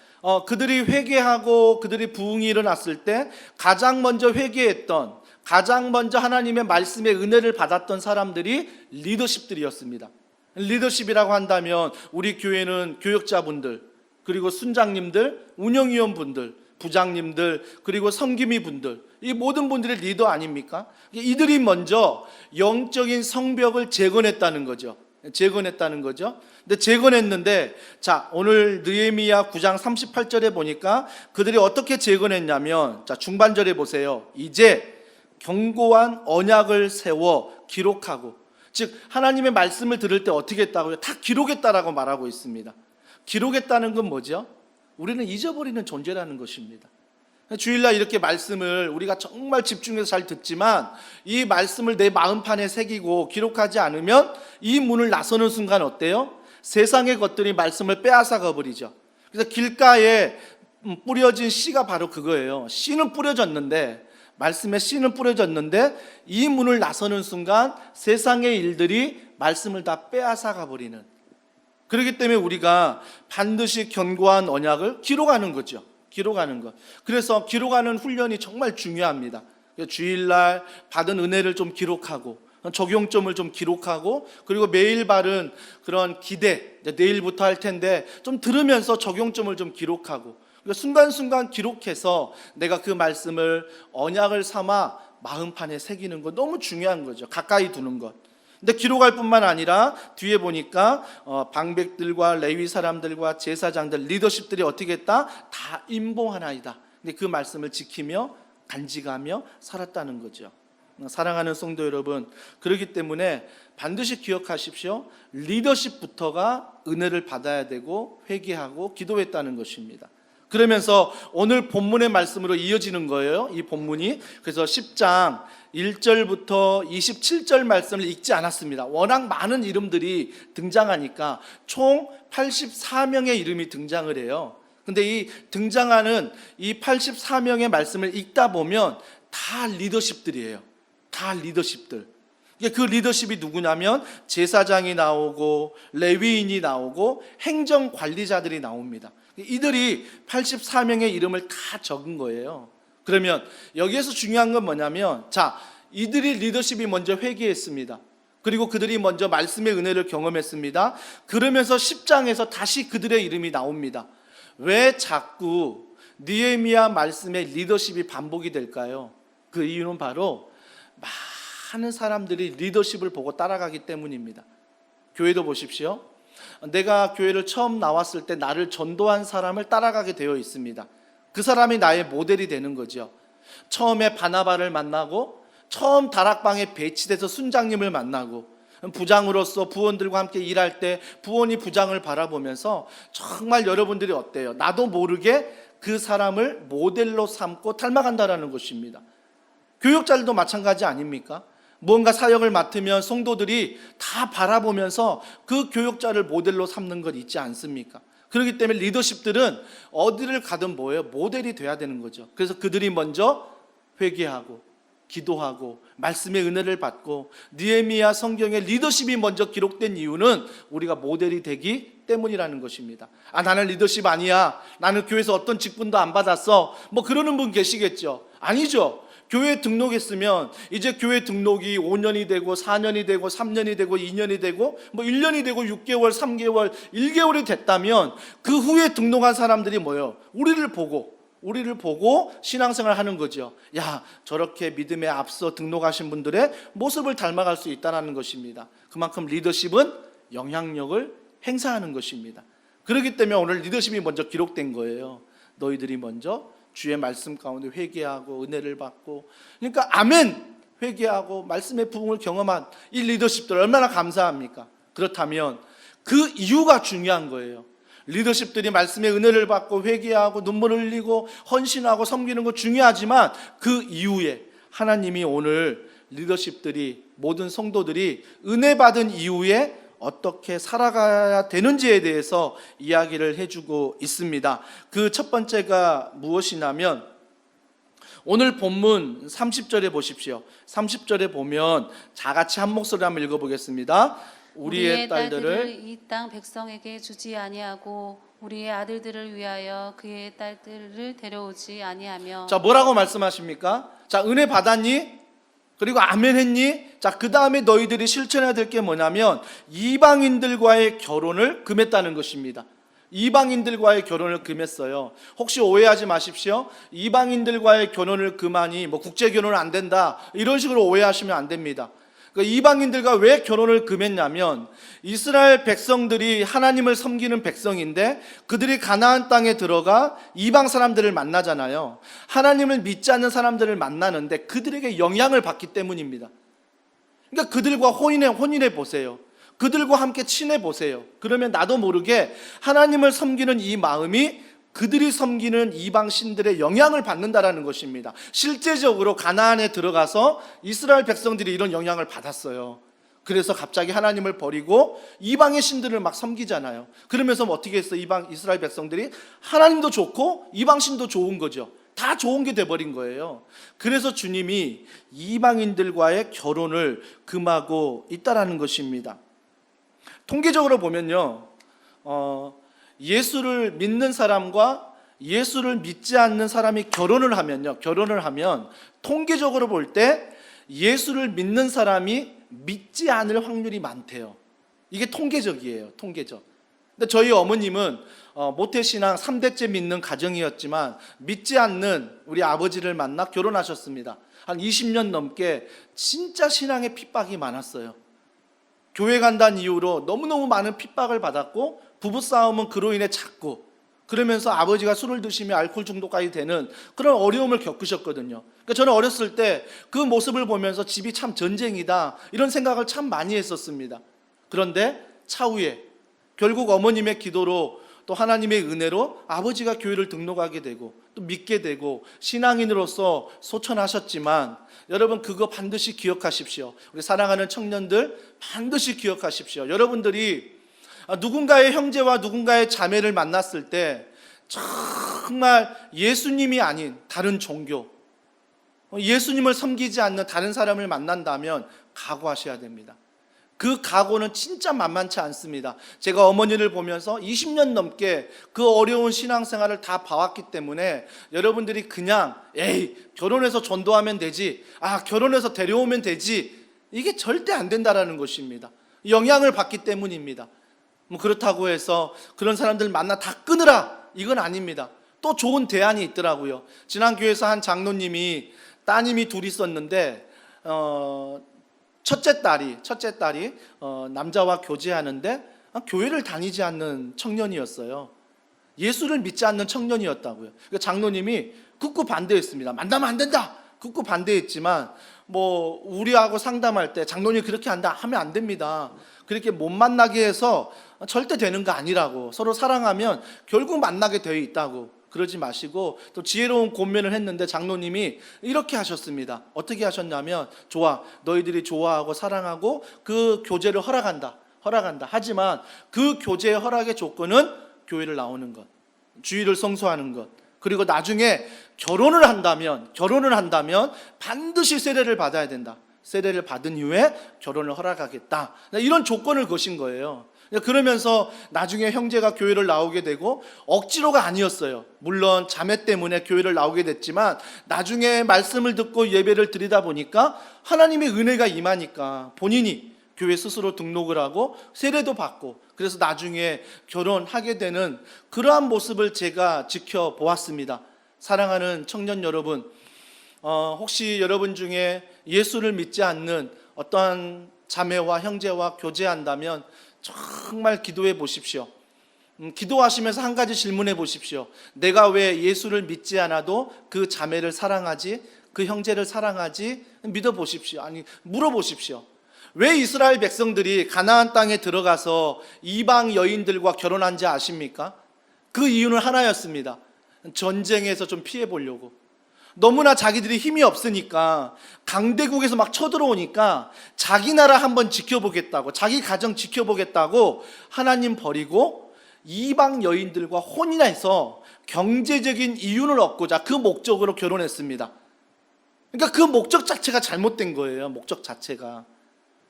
그들이 회개하고 그들이 부흥이 일어났을 때 가장 먼저 회개했던, 가장 먼저 하나님의 말씀의 은혜를 받았던 사람들이 리더십들이었습니다. 리더십이라고 한다면 우리 교회는 교역자분들, 그리고 순장님들, 운영위원분들, 부장님들, 그리고 섬김이분들, 이 모든 분들이 리더 아닙니까? 이들이 먼저 영적인 성벽을 재건했다는 거죠. 재건했다는 거죠. 근데 재건했는데, 자, 오늘 느헤미야 9장 38절에 보니까 그들이 어떻게 재건했냐면, 자, 중반절에 보세요. 이제 견고한 언약을 세워 기록하고, 즉 하나님의 말씀을 들을 때 어떻게 했다고요? 다 기록했다라고 말하고 있습니다. 기록했다는 건 뭐죠? 우리는 잊어버리는 존재라는 것입니다. 주일날 이렇게 말씀을 우리가 정말 집중해서 잘 듣지만 이 말씀을 내 마음판에 새기고 기록하지 않으면 이 문을 나서는 순간 어때요? 세상의 것들이 말씀을 빼앗아가 버리죠. 그래서 길가에 뿌려진 씨가 바로 그거예요. 씨는 뿌려졌는데, 말씀에 씨는 뿌려졌는데 이 문을 나서는 순간 세상의 일들이 말씀을 다 빼앗아가 버리는, 그렇기 때문에 우리가 반드시 견고한 언약을 기록하는 거죠. 기록하는 것. 그래서 기록하는 훈련이 정말 중요합니다. 주일날 받은 은혜를 좀 기록하고, 적용점을 좀 기록하고, 그리고 매일 바른 그런 기대, 내일부터 할 텐데 좀 들으면서 적용점을 좀 기록하고, 순간순간 기록해서 내가 그 말씀을 언약을 삼아 마음판에 새기는 것, 너무 중요한 거죠. 가까이 두는 것. 근데 기록할 뿐만 아니라 뒤에 보니까 방백들과 레위 사람들과 제사장들, 리더십들이 어떻게 했다? 다 임봉하나이다. 근데 그 말씀을 지키며 간직하며 살았다는 거죠. 사랑하는 성도 여러분, 그렇기 때문에 반드시 기억하십시오. 리더십부터가 은혜를 받아야 되고 회개하고 기도했다는 것입니다. 그러면서 오늘 본문의 말씀으로 이어지는 거예요. 이 본문이. 그래서 10장 1절부터 27절 말씀을 읽지 않았습니다. 워낙 많은 이름들이 등장하니까 총 84명의 이름이 등장을 해요. 근데 이 등장하는 이 84명의 말씀을 읽다 보면 다 리더십들이에요. 다 리더십들. 그 리더십이 누구냐면 제사장이 나오고 레위인이 나오고 행정관리자들이 나옵니다. 이들이 84명의 이름을 다 적은 거예요. 그러면 여기에서 중요한 건 뭐냐면, 자, 이들이 리더십이 먼저 회개했습니다. 그리고 그들이 먼저 말씀의 은혜를 경험했습니다. 그러면서 10장에서 다시 그들의 이름이 나옵니다. 왜 자꾸 느헤미야 말씀의 리더십이 반복이 될까요? 그 이유는 바로 많은 사람들이 리더십을 보고 따라가기 때문입니다. 교회도 보십시오. 내가 교회를 처음 나왔을 때 나를 전도한 사람을 따라가게 되어 있습니다. 그 사람이 나의 모델이 되는 거죠. 처음에 바나바를 만나고, 처음 다락방에 배치돼서 순장님을 만나고, 부장으로서 부원들과 함께 일할 때 부원이 부장을 바라보면서 정말 여러분들이 어때요? 나도 모르게 그 사람을 모델로 삼고 닮아간다는 것입니다. 교역자들도 마찬가지 아닙니까? 뭔가 사역을 맡으면 성도들이 다 바라보면서 그 교역자를 모델로 삼는 것 있지 않습니까? 그렇기 때문에 리더십들은 어디를 가든 뭐예요? 모델이 돼야 되는 거죠. 그래서 그들이 먼저 회개하고 기도하고 말씀의 은혜를 받고 느헤미야 성경에 리더십이 먼저 기록된 이유는 우리가 모델이 되기 때문이라는 것입니다. 나는 리더십 아니야, 나는 교회에서 어떤 직분도 안 받았어, 뭐 그러는 분 계시겠죠. 아니죠. 교회에 등록했으면 이제 교회 등록이 5년이 되고 4년이 되고 3년이 되고 2년이 되고 뭐 1년이 되고 6개월 3개월 1개월이 됐다면 그 후에 등록한 사람들이 뭐예요? 우리를 보고 신앙생활을 하는 거죠. 야, 저렇게 믿음에 앞서 등록하신 분들의 모습을 닮아갈 수 있다는 것입니다. 그만큼 리더십은 영향력을 행사하는 것입니다. 그렇기 때문에 오늘 리더십이 먼저 기록된 거예요. 너희들이 먼저 주의 말씀 가운데 회개하고 은혜를 받고, 그러니까 아멘 회개하고 말씀의 부흥을 경험한 이 리더십들 얼마나 감사합니까? 그렇다면 그 이유가 중요한 거예요. 리더십들이 말씀의 은혜를 받고 회개하고 눈물을 흘리고 헌신하고 섬기는 거 중요하지만 그 이후에 하나님이 오늘 리더십들이, 모든 성도들이 은혜 받은 이후에 어떻게 살아가야 되는지에 대해서 이야기를 해주고 있습니다. 그 첫 번째가 무엇이냐면 오늘 본문 30절에 보십시오. 30절에 보면 다 같이 한 목소리로 한번 읽어보겠습니다. 우리의 딸들을 이 땅 백성에게 주지 아니하고 우리의 아들들을 위하여 그의 딸들을 데려오지 아니하며. 자, 뭐라고 말씀하십니까? 자, 은혜 받았니? 그리고 아멘 했니? 자, 그 다음에 너희들이 실천해야 될 게 뭐냐면 이방인들과의 결혼을 금했다는 것입니다. 이방인들과의 결혼을 금했어요. 혹시 오해하지 마십시오. 이방인들과의 결혼을 금하니 뭐 국제 결혼은 안 된다, 이런 식으로 오해하시면 안 됩니다. 그러니까 이방인들과 왜 결혼을 금했냐면 이스라엘 백성들이 하나님을 섬기는 백성인데 그들이 가나안 땅에 들어가 이방 사람들을 만나잖아요. 하나님을 믿지 않는 사람들을 만나는데 그들에게 영향을 받기 때문입니다. 그러니까 그들과 혼인해 보세요. 그들과 함께 친해 보세요. 그러면 나도 모르게 하나님을 섬기는 이 마음이 그들이 섬기는 이방 신들의 영향을 받는다라는 것입니다. 실제적으로 가나안에 들어가서 이스라엘 백성들이 이런 영향을 받았어요. 그래서 갑자기 하나님을 버리고 이방의 신들을 막 섬기잖아요. 그러면서 어떻게 했어? 이스라엘 백성들이 하나님도 좋고 이방 신도 좋은 거죠. 다 좋은 게 돼버린 거예요. 그래서 주님이 이방인들과의 결혼을 금하고 있다라는 것입니다. 통계적으로 보면요, 예수를 믿는 사람과 예수를 믿지 않는 사람이 결혼을 하면 통계적으로 볼 때 예수를 믿는 사람이 믿지 않을 확률이 많대요. 이게 통계적이에요. 통계적. 근데 저희 어머님은 모태신앙 3대째 믿는 가정이었지만 믿지 않는 우리 아버지를 만나 결혼하셨습니다. 한 20년 넘게 진짜 신앙의 핍박이 많았어요. 교회 간다는 이유로 너무너무 많은 핍박을 받았고 부부싸움은 그로 인해 잦고, 그러면서 아버지가 술을 드시며 알코올 중독까지 되는 그런 어려움을 겪으셨거든요. 그러니까 저는 어렸을 때 그 모습을 보면서 집이 참 전쟁이다, 이런 생각을 참 많이 했었습니다. 그런데 차후에 결국 어머님의 기도로 또 하나님의 은혜로 아버지가 교회를 등록하게 되고 또 믿게 되고 신앙인으로서 소천하셨지만, 여러분 그거 반드시 기억하십시오. 우리 사랑하는 청년들 반드시 기억하십시오. 여러분들이 누군가의 형제와 누군가의 자매를 만났을 때 정말 예수님이 아닌 다른 종교, 예수님을 섬기지 않는 다른 사람을 만난다면 각오하셔야 됩니다. 그 각오는 진짜 만만치 않습니다. 제가 어머니를 보면서 20년 넘게 그 어려운 신앙생활을 다 봐왔기 때문에 여러분들이 그냥 결혼해서 전도하면 되지, 결혼해서 데려오면 되지, 이게 절대 안 된다라는 것입니다. 영향을 받기 때문입니다. 뭐 그렇다고 해서 그런 사람들 만나 다 끊으라, 이건 아닙니다. 또 좋은 대안이 있더라고요. 지난 교회에서 한 장로님이 따님이 둘이 있었는데 첫째 딸이 남자와 교제하는데 교회를 다니지 않는 청년이었어요. 예수를 믿지 않는 청년이었다고요. 그러니까 장로님이 극구 반대했습니다. 만나면 안 된다, 극구 반대했지만 뭐 우리하고 상담할 때 장로님 그렇게 하면 안 됩니다. 그렇게 못 만나게 해서 절대 되는 거 아니라고, 서로 사랑하면 결국 만나게 되어 있다고, 그러지 마시고 또 지혜로운 권면을 했는데 장로님이 이렇게 하셨습니다. 어떻게 하셨냐면, 좋아, 너희들이 좋아하고 사랑하고 그 교제를 허락한다. 하지만 그 교제의 허락의 조건은 교회를 나오는 것, 주일을 성수하는 것, 그리고 나중에 결혼을 한다면 반드시 세례를 받아야 된다. 세례를 받은 이후에 결혼을 허락하겠다. 이런 조건을 거신 거예요. 그러면서 나중에 형제가 교회를 나오게 되고 억지로가 아니었어요. 물론 자매 때문에 교회를 나오게 됐지만 나중에 말씀을 듣고 예배를 드리다 보니까 하나님의 은혜가 임하니까 본인이 교회 스스로 등록을 하고 세례도 받고 그래서 나중에 결혼하게 되는 그러한 모습을 제가 지켜보았습니다. 사랑하는 청년 여러분, 혹시 여러분 중에 예수를 믿지 않는 어떠한 자매와 형제와 교제한다면 정말 기도해 보십시오. 기도하시면서 한 가지 질문해 보십시오. 내가 왜 예수를 믿지 않아도 그 자매를 사랑하지? 그 형제를 사랑하지? 믿어보십시오. 아니, 물어보십시오. 왜 이스라엘 백성들이 가나안 땅에 들어가서 이방 여인들과 결혼한지 아십니까? 그 이유는 하나였습니다. 전쟁에서 좀 피해 보려고. 너무나 자기들이 힘이 없으니까 강대국에서 막 쳐들어오니까 자기 나라 한번 지켜보겠다고, 자기 가정 지켜보겠다고 하나님 버리고 이방 여인들과 혼인해서 경제적인 이윤을 얻고자 그 목적으로 결혼했습니다. 그러니까 그 목적 자체가 잘못된 거예요. 목적 자체가.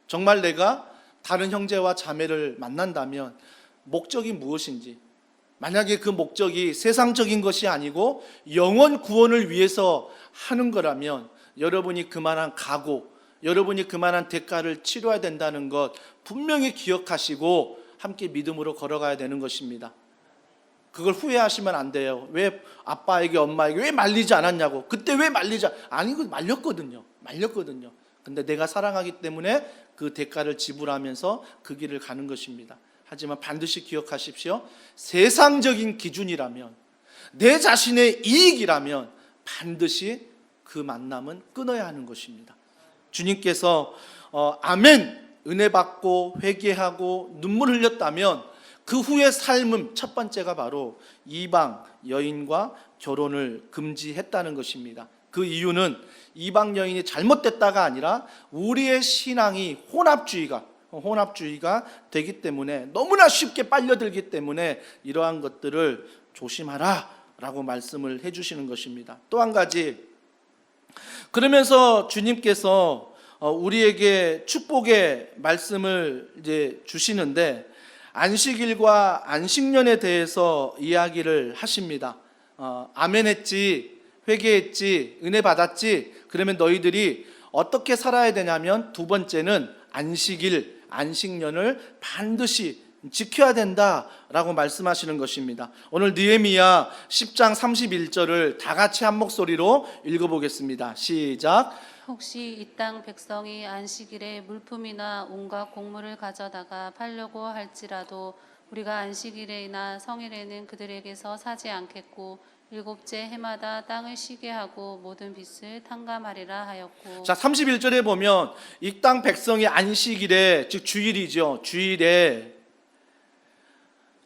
정말 내가 다른 형제와 자매를 만난다면 목적이 무엇인지, 만약에 그 목적이 세상적인 것이 아니고 영혼 구원을 위해서 하는 거라면 여러분이 그만한 각오, 여러분이 그만한 대가를 치러야 된다는 것 분명히 기억하시고 함께 믿음으로 걸어가야 되는 것입니다. 그걸 후회하시면 안 돼요. 왜 아빠에게 엄마에게 왜 말리지 않았냐고. 그때 왜 말리지 아니, 말렸거든요. 근데 내가 사랑하기 때문에 그 대가를 지불하면서 그 길을 가는 것입니다. 하지만 반드시 기억하십시오. 세상적인 기준이라면, 내 자신의 이익이라면 반드시 그 만남은 끊어야 하는 것입니다. 주님께서 아멘, 은혜 받고 회개하고 눈물 흘렸다면 그 후의 삶은 첫 번째가 바로 이방 여인과 결혼을 금지했다는 것입니다. 그 이유는 이방 여인이 잘못됐다가 아니라 우리의 신앙이 혼합주의가 되기 때문에, 너무나 쉽게 빨려들기 때문에 이러한 것들을 조심하라 라고 말씀을 해주시는 것입니다. 또 한 가지, 그러면서 주님께서 우리에게 축복의 말씀을 이제 주시는데 안식일과 안식년에 대해서 이야기를 하십니다. 아멘했지, 회개했지, 은혜 받았지, 그러면 너희들이 어떻게 살아야 되냐면 두 번째는 안식일, 안식년을 반드시 지켜야 된다라고 말씀하시는 것입니다. 오늘 느헤미야 10장 31절을 다 같이 한 목소리로 읽어보겠습니다. 시작. 혹시 이 땅 백성이 안식일에 물품이나 온갖 곡물을 가져다가 팔려고 할지라도 우리가 안식일에나 성일에는 그들에게서 사지 않겠고 일곱째 해마다 땅을 쉬게 하고 모든 빚을 탕감하리라 하였고. 자, 31절에 보면 이 땅 백성이 안식일에, 즉 주일이죠. 주일에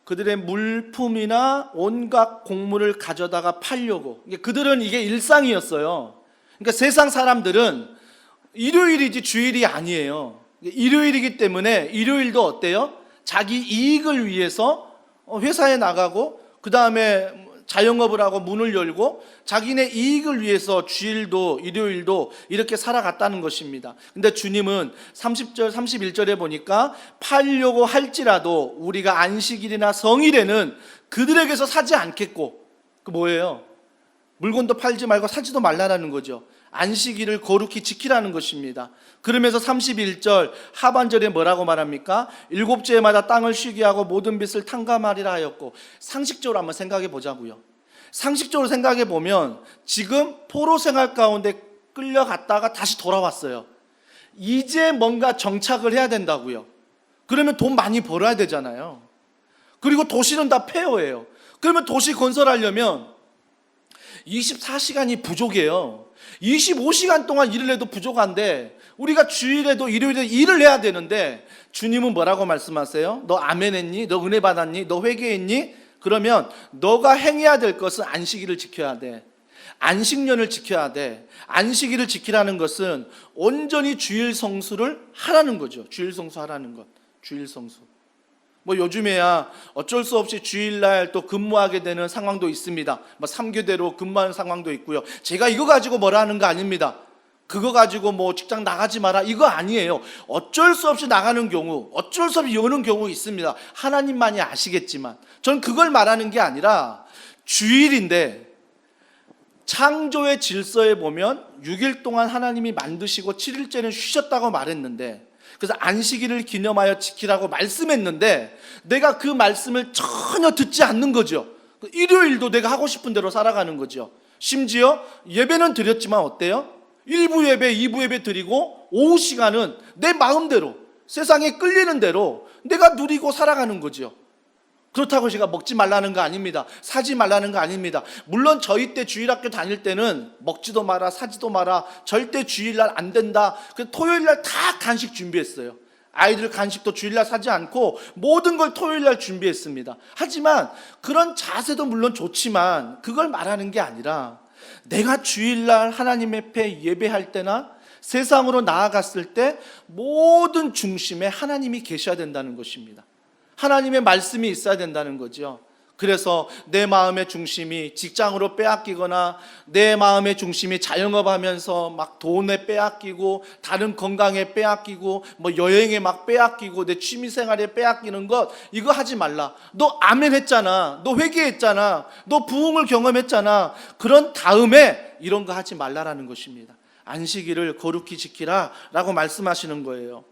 그들의 물품이나 온갖 곡물을 가져다가 팔려고. 그들은 이게 일상이었어요. 그러니까 세상 사람들은 일요일이지 주일이 아니에요. 일요일이기 때문에 일요일도 어때요? 자기 이익을 위해서 회사에 나가고 그 다음에 자영업을 하고 문을 열고 자기네 이익을 위해서 주일도 일요일도 이렇게 살아갔다는 것입니다. 근데 주님은 30절 31절에 보니까 팔려고 할지라도 우리가 안식일이나 성일에는 그들에게서 사지 않겠고, 그 뭐예요? 물건도 팔지 말고 사지도 말라라는 거죠. 안식일을 거룩히 지키라는 것입니다. 그러면서 31절 하반절에 뭐라고 말합니까? 일곱째 해마다 땅을 쉬게 하고 모든 빚을 탕감하리라 하였고. 상식적으로 한번 생각해 보자고요. 상식적으로 생각해 보면 지금 포로 생활 가운데 끌려갔다가 다시 돌아왔어요. 이제 뭔가 정착을 해야 된다고요. 그러면 돈 많이 벌어야 되잖아요. 그리고 도시는 다 폐허예요. 그러면 도시 건설하려면 24시간이 부족해요. 25시간 동안 일을 해도 부족한데 우리가 주일에도 일요일에 일을 해야 되는데 주님은 뭐라고 말씀하세요? 너 아멘했니? 너 은혜 받았니? 너 회개했니? 그러면 너가 행해야 될 것은 안식일을 지켜야 돼. 안식년을 지켜야 돼. 안식일을 지키라는 것은 온전히 주일 성수를 하라는 거죠. 주일 성수 하라는 것. 주일 성수. 뭐 요즘에야 어쩔 수 없이 주일날 또 근무하게 되는 상황도 있습니다. 뭐 3교대로 근무하는 상황도 있고요. 제가 이거 가지고 뭐라 하는 거 아닙니다. 그거 가지고 뭐 직장 나가지 마라 이거 아니에요. 어쩔 수 없이 나가는 경우, 어쩔 수 없이 오는 경우 있습니다. 하나님만이 아시겠지만 전 그걸 말하는 게 아니라 주일인데 창조의 질서에 보면 6일 동안 하나님이 만드시고 7일째는 쉬셨다고 말했는데, 그래서 안식일을 기념하여 지키라고 말씀했는데 내가 그 말씀을 전혀 듣지 않는 거죠. 일요일도 내가 하고 싶은 대로 살아가는 거죠. 심지어 예배는 드렸지만 어때요? 1부 예배, 2부 예배 드리고 오후 시간은 내 마음대로 세상에 끌리는 대로 내가 누리고 살아가는 거죠. 그렇다고 제가 먹지 말라는 거 아닙니다. 사지 말라는 거 아닙니다. 물론 저희 때 주일학교 다닐 때는 먹지도 마라, 사지도 마라, 절대 주일날 안 된다. 그래서 토요일날 다 간식 준비했어요. 아이들 간식도 주일날 사지 않고 모든 걸 토요일날 준비했습니다. 하지만 그런 자세도 물론 좋지만 그걸 말하는 게 아니라 내가 주일날 하나님 앞에 예배할 때나 세상으로 나아갔을 때 모든 중심에 하나님이 계셔야 된다는 것입니다. 하나님의 말씀이 있어야 된다는 거죠. 그래서 내 마음의 중심이 직장으로 빼앗기거나 내 마음의 중심이 자영업하면서 막 돈에 빼앗기고 다른 건강에 빼앗기고 뭐 여행에 막 빼앗기고 내 취미생활에 빼앗기는 것, 이거 하지 말라. 너 아멘 했잖아. 너 회개했잖아. 너 부흥을 경험했잖아. 그런 다음에 이런 거 하지 말라라는 것입니다. 안식일을 거룩히 지키라 라고 말씀하시는 거예요.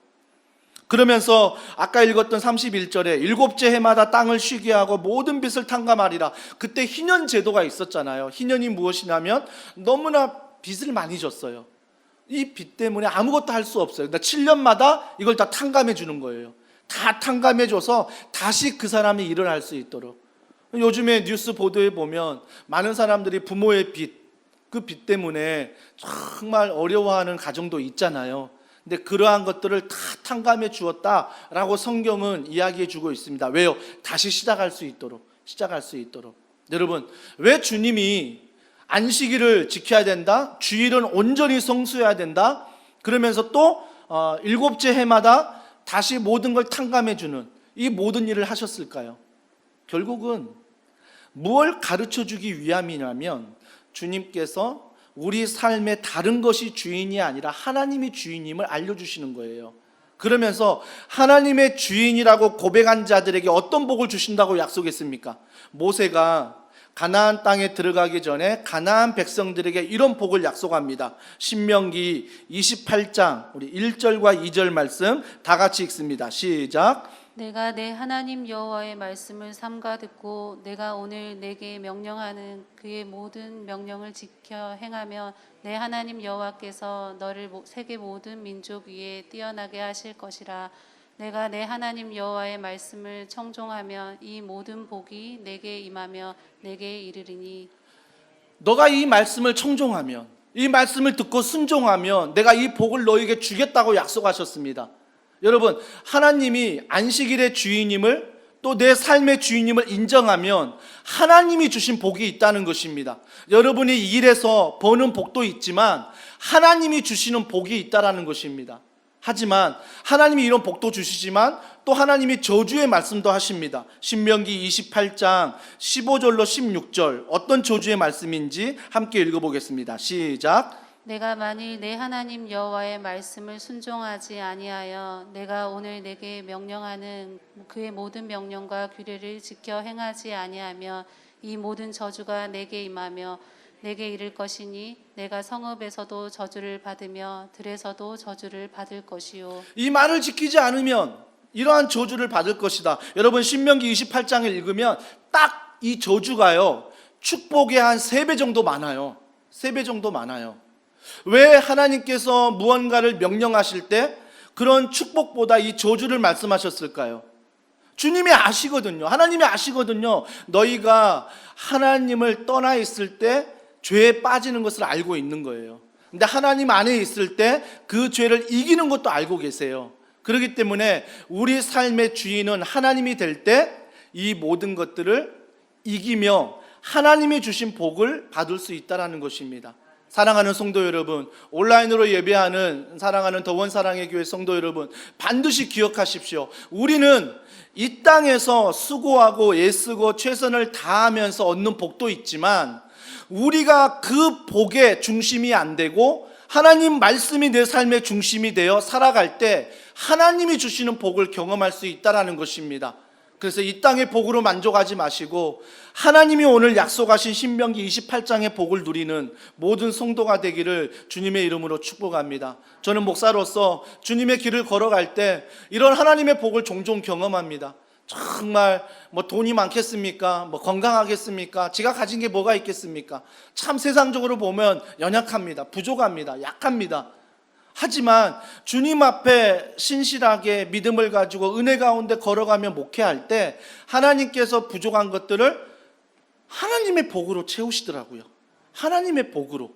그러면서 아까 읽었던 31절에 일곱째 해마다 땅을 쉬게 하고 모든 빚을 탕감하리라. 그때 희년 제도가 있었잖아요. 희년이 무엇이냐면 너무나 빚을 많이 졌어요. 이 빚 때문에 아무것도 할 수 없어요. 그러니까 7년마다 이걸 다 탕감해 주는 거예요. 다 탕감해 줘서 다시 그 사람이 일을 할 수 있도록. 요즘에 뉴스 보도에 보면 많은 사람들이 부모의 빚, 그 빚 때문에 정말 어려워하는 가정도 있잖아요. 근데 그러한 것들을 다 탕감해 주었다라고 성경은 이야기해 주고 있습니다. 왜요? 다시 시작할 수 있도록. 여러분, 왜 주님이 안식일을 지켜야 된다? 주일은 온전히 성수해야 된다? 그러면서 또 일곱째 해마다 다시 모든 걸 탕감해 주는 이 모든 일을 하셨을까요? 결국은 무엇을 가르쳐 주기 위함이냐면 주님께서 우리 삶의 다른 것이 주인이 아니라 하나님이 주인임을 알려주시는 거예요. 그러면서 하나님의 주인이라고 고백한 자들에게 어떤 복을 주신다고 약속했습니까? 모세가 가나안 땅에 들어가기 전에 가나안 백성들에게 이런 복을 약속합니다. 신명기 28장 우리 1절과 2절 말씀 다 같이 읽습니다. 시작. 내가 내 하나님 여호와의 말씀을 삼가 듣고 내가 오늘 내게 명령하는 그의 모든 명령을 지켜 행하면 내 하나님 여호와께서 너를 세계 모든 민족 위에 뛰어나게 하실 것이라. 내가 내 하나님 여호와의 말씀을 청종하면 이 모든 복이 내게 임하며 내게 이르리니. 너가 이 말씀을 청종하면, 이 말씀을 듣고 순종하면 내가 이 복을 너에게 주겠다고 약속하셨습니다. 여러분, 하나님이 안식일의 주인임을 또 내 삶의 주인임을 인정하면 하나님이 주신 복이 있다는 것입니다. 여러분이 일해서 버는 복도 있지만 하나님이 주시는 복이 있다는 것입니다. 하지만 하나님이 이런 복도 주시지만 또 하나님이 저주의 말씀도 하십니다. 신명기 28장 15절로 16절 어떤 저주의 말씀인지 함께 읽어보겠습니다. 시작. 내가 만일 내 하나님 여호와의 말씀을 순종하지 아니하여 내가 오늘 내게 명령하는 그의 모든 명령과 규례를 지켜 행하지 아니하며 이 모든 저주가 내게 임하며 내게 이를 것이니 내가 성읍에서도 저주를 받으며 들에서도 저주를 받을 것이요. 이 말을 지키지 않으면 이러한 저주를 받을 것이다. 여러분, 신명기 28장을 읽으면 딱 이 저주가요 축복의 한 3배 정도 많아요. 3배 정도 많아요. 왜 하나님께서 무언가를 명령하실 때 그런 축복보다 이 저주를 말씀하셨을까요? 주님이 아시거든요. 하나님이 아시거든요. 너희가 하나님을 떠나 있을 때 죄에 빠지는 것을 알고 있는 거예요. 근데 하나님 안에 있을 때 그 죄를 이기는 것도 알고 계세요. 그렇기 때문에 우리 삶의 주인은 하나님이 될 때 이 모든 것들을 이기며 하나님이 주신 복을 받을 수 있다는 것입니다. 사랑하는 성도 여러분, 온라인으로 예배하는 사랑하는 더원 사랑의 교회 성도 여러분, 반드시 기억하십시오. 우리는 이 땅에서 수고하고 애쓰고 최선을 다하면서 얻는 복도 있지만, 우리가 그 복의 중심이 안 되고 하나님 말씀이 내 삶의 중심이 되어 살아갈 때 하나님이 주시는 복을 경험할 수 있다는 것입니다. 그래서 이 땅의 복으로 만족하지 마시고 하나님이 오늘 약속하신 신명기 28장의 복을 누리는 모든 성도가 되기를 주님의 이름으로 축복합니다. 저는 목사로서 주님의 길을 걸어갈 때 이런 하나님의 복을 종종 경험합니다. 정말 돈이 많겠습니까? 건강하겠습니까? 제가 가진 게 뭐가 있겠습니까? 참 세상적으로 보면 연약합니다. 부족합니다. 약합니다. 하지만 주님 앞에 신실하게 믿음을 가지고 은혜 가운데 걸어가며 목회할 때 하나님께서 부족한 것들을 하나님의 복으로 채우시더라고요. 하나님의 복으로.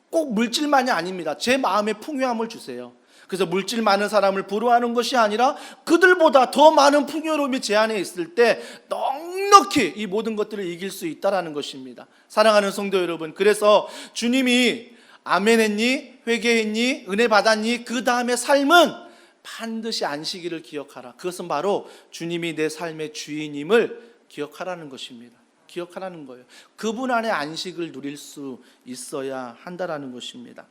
꼭 물질만이 아닙니다. 제 마음에 풍요함을 주세요. 그래서 물질 많은 사람을 부러워하는 것이 아니라 그들보다 더 많은 풍요로움이 제 안에 있을 때 넉넉히 이 모든 것들을 이길 수 있다는 것입니다. 사랑하는 성도 여러분, 그래서 주님이 아멘 했니? 회개했니? 은혜 받았니? 그 다음에 삶은 반드시 안식일을 기억하라. 그것은 바로 주님이 내 삶의 주인임을 기억하라는 것입니다. 기억하라는 거예요. 그분 안에 안식을 누릴 수 있어야 한다라는 것입니다.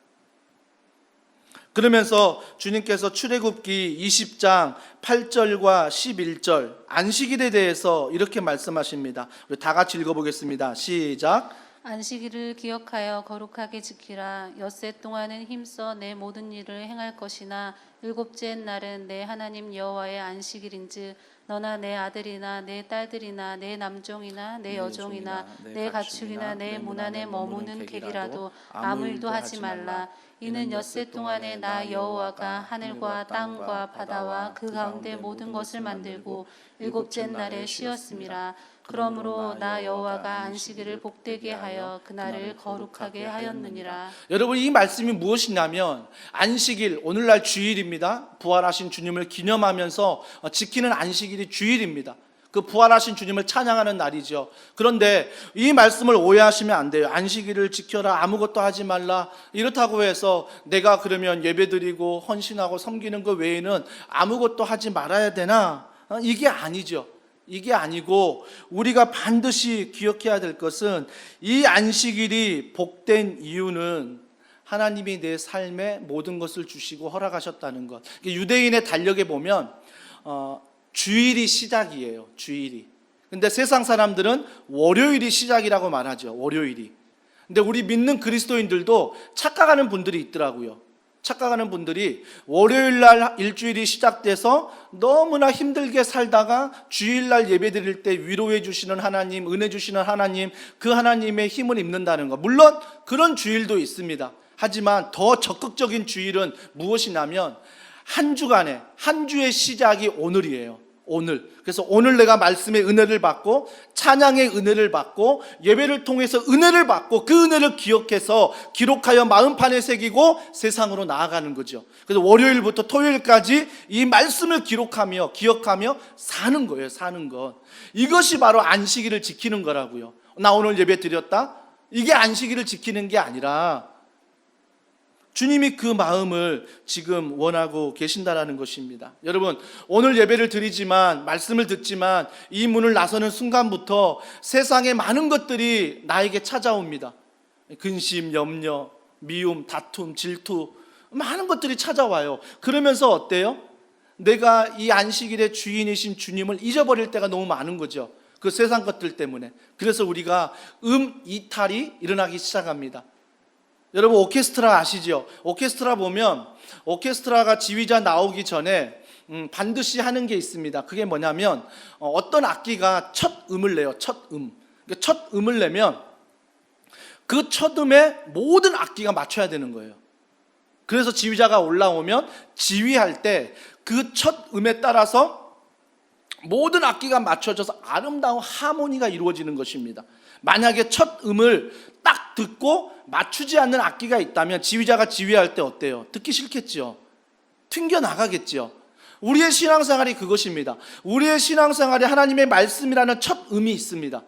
그러면서 주님께서 출애굽기 20장 8절과 11절 안식일에 대해서 이렇게 말씀하십니다. 우리 다 같이 읽어보겠습니다. 시작. 안식일을 기억하여 거룩하게 지키라. 엿새 동안은 힘써 내 모든 일을 행할 것이나 일곱째 날은 내 하나님 여호와의 안식일인즉 너나 내 아들이나 내 딸들이나 내 남종이나 내 여종이나 내 가축이나 내 문 안에 머무는 객이라도 아무 일도 하지 말라. 이는 엿새 동안에 나 여호와가 하늘과 땅과 바다와 그 가운데 모든 것을 만들고 일곱째 날에 쉬었음이라. 그러므로 나 여호와가 안식일을 복되게 하여 그날을 거룩하게 하였느니라. 여러분, 이 말씀이 무엇이냐면 안식일, 오늘날 주일입니다. 부활하신 주님을 기념하면서 지키는 안식일이 주일입니다. 그 부활하신 주님을 찬양하는 날이죠. 그런데 이 말씀을 오해하시면 안 돼요. 안식일을 지켜라, 아무것도 하지 말라, 이렇다고 해서 내가 그러면 예배드리고 헌신하고 섬기는 것 외에는 아무것도 하지 말아야 되나? 이게 아니죠. 이게 아니고 우리가 반드시 기억해야 될 것은 이 안식일이 복된 이유는 하나님이 내 삶에 모든 것을 주시고 허락하셨다는 것. 유대인의 달력에 보면 주일이 시작이에요. 주일이. 근데 세상 사람들은 월요일이 시작이라고 말하죠. 월요일이. 근데 우리 믿는 그리스도인들도 착각하는 분들이 있더라고요. 착각하는 분들이 월요일날 일주일이 시작돼서 너무나 힘들게 살다가 주일날 예배드릴 때 위로해 주시는 하나님, 은혜 주시는 하나님, 그 하나님의 힘을 입는다는 것. 물론 그런 주일도 있습니다. 하지만 더 적극적인 주일은 무엇이냐면 한 주간에, 한 주의 시작이 오늘이에요. 오늘. 그래서 오늘 내가 말씀의 은혜를 받고 찬양의 은혜를 받고 예배를 통해서 은혜를 받고 그 은혜를 기억해서 기록하여 마음판에 새기고 세상으로 나아가는 거죠. 그래서 월요일부터 토요일까지 이 말씀을 기록하며 기억하며 사는 거예요. 사는 것. 이것이 바로 안식일을 지키는 거라고요. 나 오늘 예배 드렸다? 이게 안식일을 지키는 게 아니라 주님이 그 마음을 지금 원하고 계신다라는 것입니다. 여러분, 오늘 예배를 드리지만, 말씀을 듣지만 이 문을 나서는 순간부터 세상의 많은 것들이 나에게 찾아옵니다. 근심, 염려, 미움, 다툼, 질투, 많은 것들이 찾아와요. 그러면서 어때요? 내가 이 안식일의 주인이신 주님을 잊어버릴 때가 너무 많은 거죠. 그 세상 것들 때문에. 그래서 우리가 이탈이 일어나기 시작합니다. 여러분, 오케스트라 아시죠? 오케스트라 보면 오케스트라가 지휘자 나오기 전에 반드시 하는 게 있습니다. 그게 뭐냐면 어떤 악기가 첫 음을 내요. 첫 음. 첫 음을 내면 그 첫 음에 모든 악기가 맞춰야 되는 거예요. 그래서 지휘자가 올라오면 지휘할 때 그 첫 음에 따라서 모든 악기가 맞춰져서 아름다운 하모니가 이루어지는 것입니다. 만약에 첫 음을 딱 듣고 맞추지 않는 악기가 있다면 지휘자가 지휘할 때 어때요? 듣기 싫겠죠. 튕겨나가겠죠. 우리의 신앙생활이 그것입니다. 우리의 신앙생활에 하나님의 말씀이라는 첫 음이 있습니다.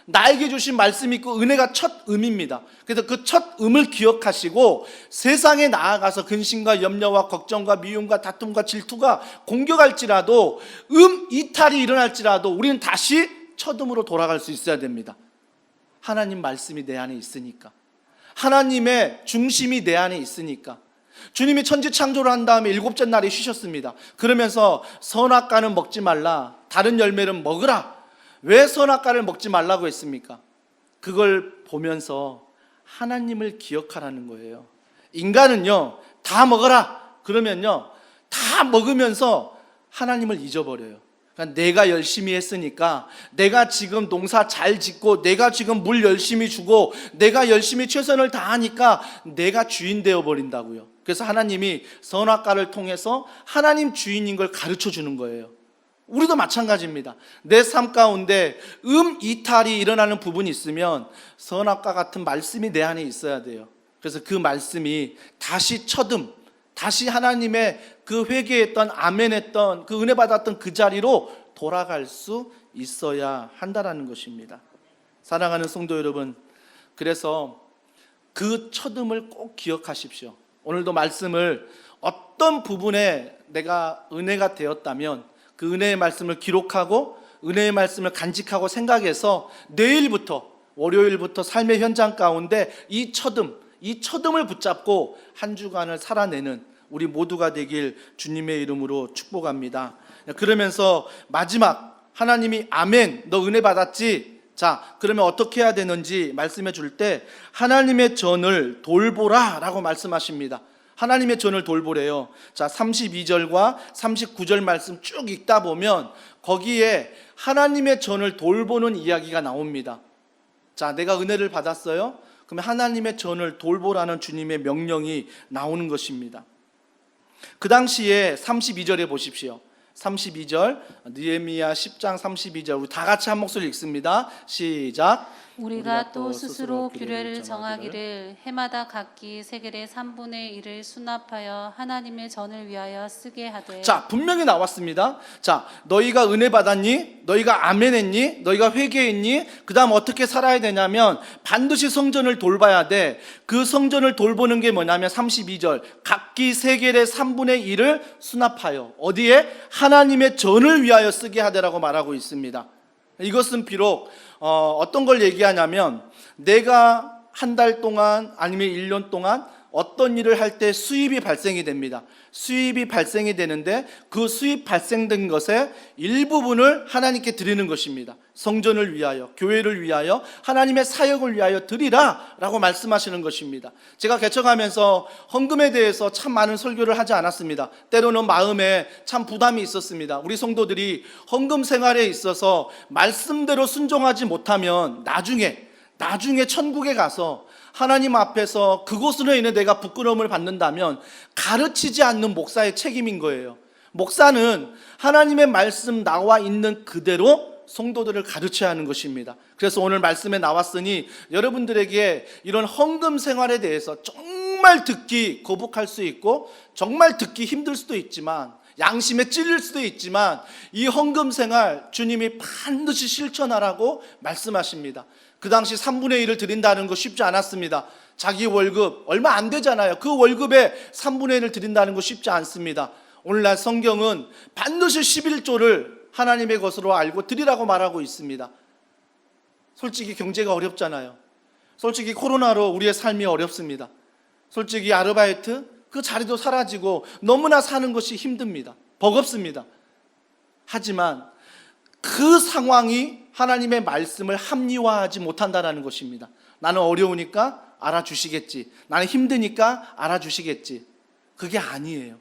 나에게 주신 말씀이 있고 은혜가 첫 음입니다. 그래서 그 첫 음을 기억하시고 세상에 나아가서 근심과 염려와 걱정과 미움과 다툼과 질투가 공격할지라도 이탈이 일어날지라도 우리는 다시 첫 음으로 돌아갈 수 있어야 됩니다. 하나님 말씀이 내 안에 있으니까, 하나님의 중심이 내 안에 있으니까. 주님이 천지 창조를 한 다음에 일곱째 날에 쉬셨습니다. 그러면서 선악과는 먹지 말라, 다른 열매는 먹으라. 왜 선악과를 먹지 말라고 했습니까? 그걸 보면서 하나님을 기억하라는 거예요. 인간은요, 다 먹어라 그러면요, 다 먹으면서 하나님을 잊어버려요. 그러니까 내가 열심히 했으니까, 내가 지금 농사 잘 짓고, 내가 지금 물 열심히 주고, 내가 열심히 최선을 다하니까 내가 주인 되어 버린다고요. 그래서 하나님이 선악과를 통해서 하나님 주인인 걸 가르쳐 주는 거예요. 우리도 마찬가지입니다. 내 삶 가운데 이탈이 일어나는 부분이 있으면 선악과 같은 말씀이 내 안에 있어야 돼요. 그래서 그 말씀이 다시 다시 하나님의 그 회개했던, 아멘했던, 그 은혜 받았던 그 자리로 돌아갈 수 있어야 한다라는 것입니다. 사랑하는 성도 여러분, 그래서 그 첫음을 꼭 기억하십시오. 오늘도 말씀을 어떤 부분에 내가 은혜가 되었다면 그 은혜의 말씀을 기록하고 은혜의 말씀을 간직하고 생각해서 내일부터, 월요일부터 삶의 현장 가운데 이 첫음을 붙잡고 한 주간을 살아내는 우리 모두가 되길 주님의 이름으로 축복합니다. 그러면서 마지막, 하나님이 아멘, 너 은혜 받았지? 자, 그러면 어떻게 해야 되는지 말씀해 줄 때 하나님의 전을 돌보라 라고 말씀하십니다. 하나님의 전을 돌보래요. 자, 32절과 39절 말씀 쭉 읽다 보면 거기에 하나님의 전을 돌보는 이야기가 나옵니다. 자, 내가 은혜를 받았어요? 그러면 하나님의 전을 돌보라는 주님의 명령이 나오는 것입니다. 그 당시에 32절에 보십시오. 32절, 느헤미야 10장 32절, 우리 다 같이 한 목소리 읽습니다. 시작. 우리가 또 스스로 규례를 정하기를 해마다 각기 세겔의 3분의 1을 수납하여 하나님의 전을 위하여 쓰게 하되. 자, 분명히 나왔습니다. 자, 너희가 은혜 받았니? 너희가 아멘했니? 너희가 회개했니? 그 다음 어떻게 살아야 되냐면 반드시 성전을 돌봐야 돼. 그 성전을 돌보는 게 뭐냐면 32절, 각기 세겔의 3분의 1을 수납하여 어디에? 하나님의 전을 위하여 쓰게 하되라고 말하고 있습니다. 이것은 비록 어떤 걸 얘기하냐면 내가 한 달 동안 아니면 1년 동안 어떤 일을 할 때 수입이 발생이 됩니다. 수입이 발생이 되는데 그 수입 발생된 것의 일부분을 하나님께 드리는 것입니다. 성전을 위하여, 교회를 위하여, 하나님의 사역을 위하여 드리라 라고 말씀하시는 것입니다. 제가 개척하면서 헌금에 대해서 참 많은 설교를 하지 않았습니다. 때로는 마음에 참 부담이 있었습니다. 우리 성도들이 헌금 생활에 있어서 말씀대로 순종하지 못하면 나중에 천국에 가서 하나님 앞에서 그곳으로 인해 내가 부끄러움을 받는다면 가르치지 않는 목사의 책임인 거예요. 목사는 하나님의 말씀 나와 있는 그대로 성도들을 가르쳐야 하는 것입니다. 그래서 오늘 말씀에 나왔으니 여러분들에게 이런 헌금 생활에 대해서 정말 듣기 거북할 수 있고 정말 듣기 힘들 수도 있지만 양심에 찔릴 수도 있지만 이 헌금 생활 주님이 반드시 실천하라고 말씀하십니다. 그 당시 3분의 1을 드린다는 거 쉽지 않았습니다. 자기 월급 얼마 안 되잖아요. 그 월급의 3분의 1을 드린다는 거 쉽지 않습니다. 오늘날 성경은 반드시 11조를 하나님의 것으로 알고 드리라고 말하고 있습니다. 솔직히 경제가 어렵잖아요. 솔직히 코로나로 우리의 삶이 어렵습니다. 솔직히 아르바이트 그 자리도 사라지고 너무나 사는 것이 힘듭니다. 버겁습니다. 하지만 그 상황이 하나님의 말씀을 합리화하지 못한다는 것입니다. 나는 어려우니까 알아주시겠지. 나는 힘드니까 알아주시겠지. 그게 아니에요.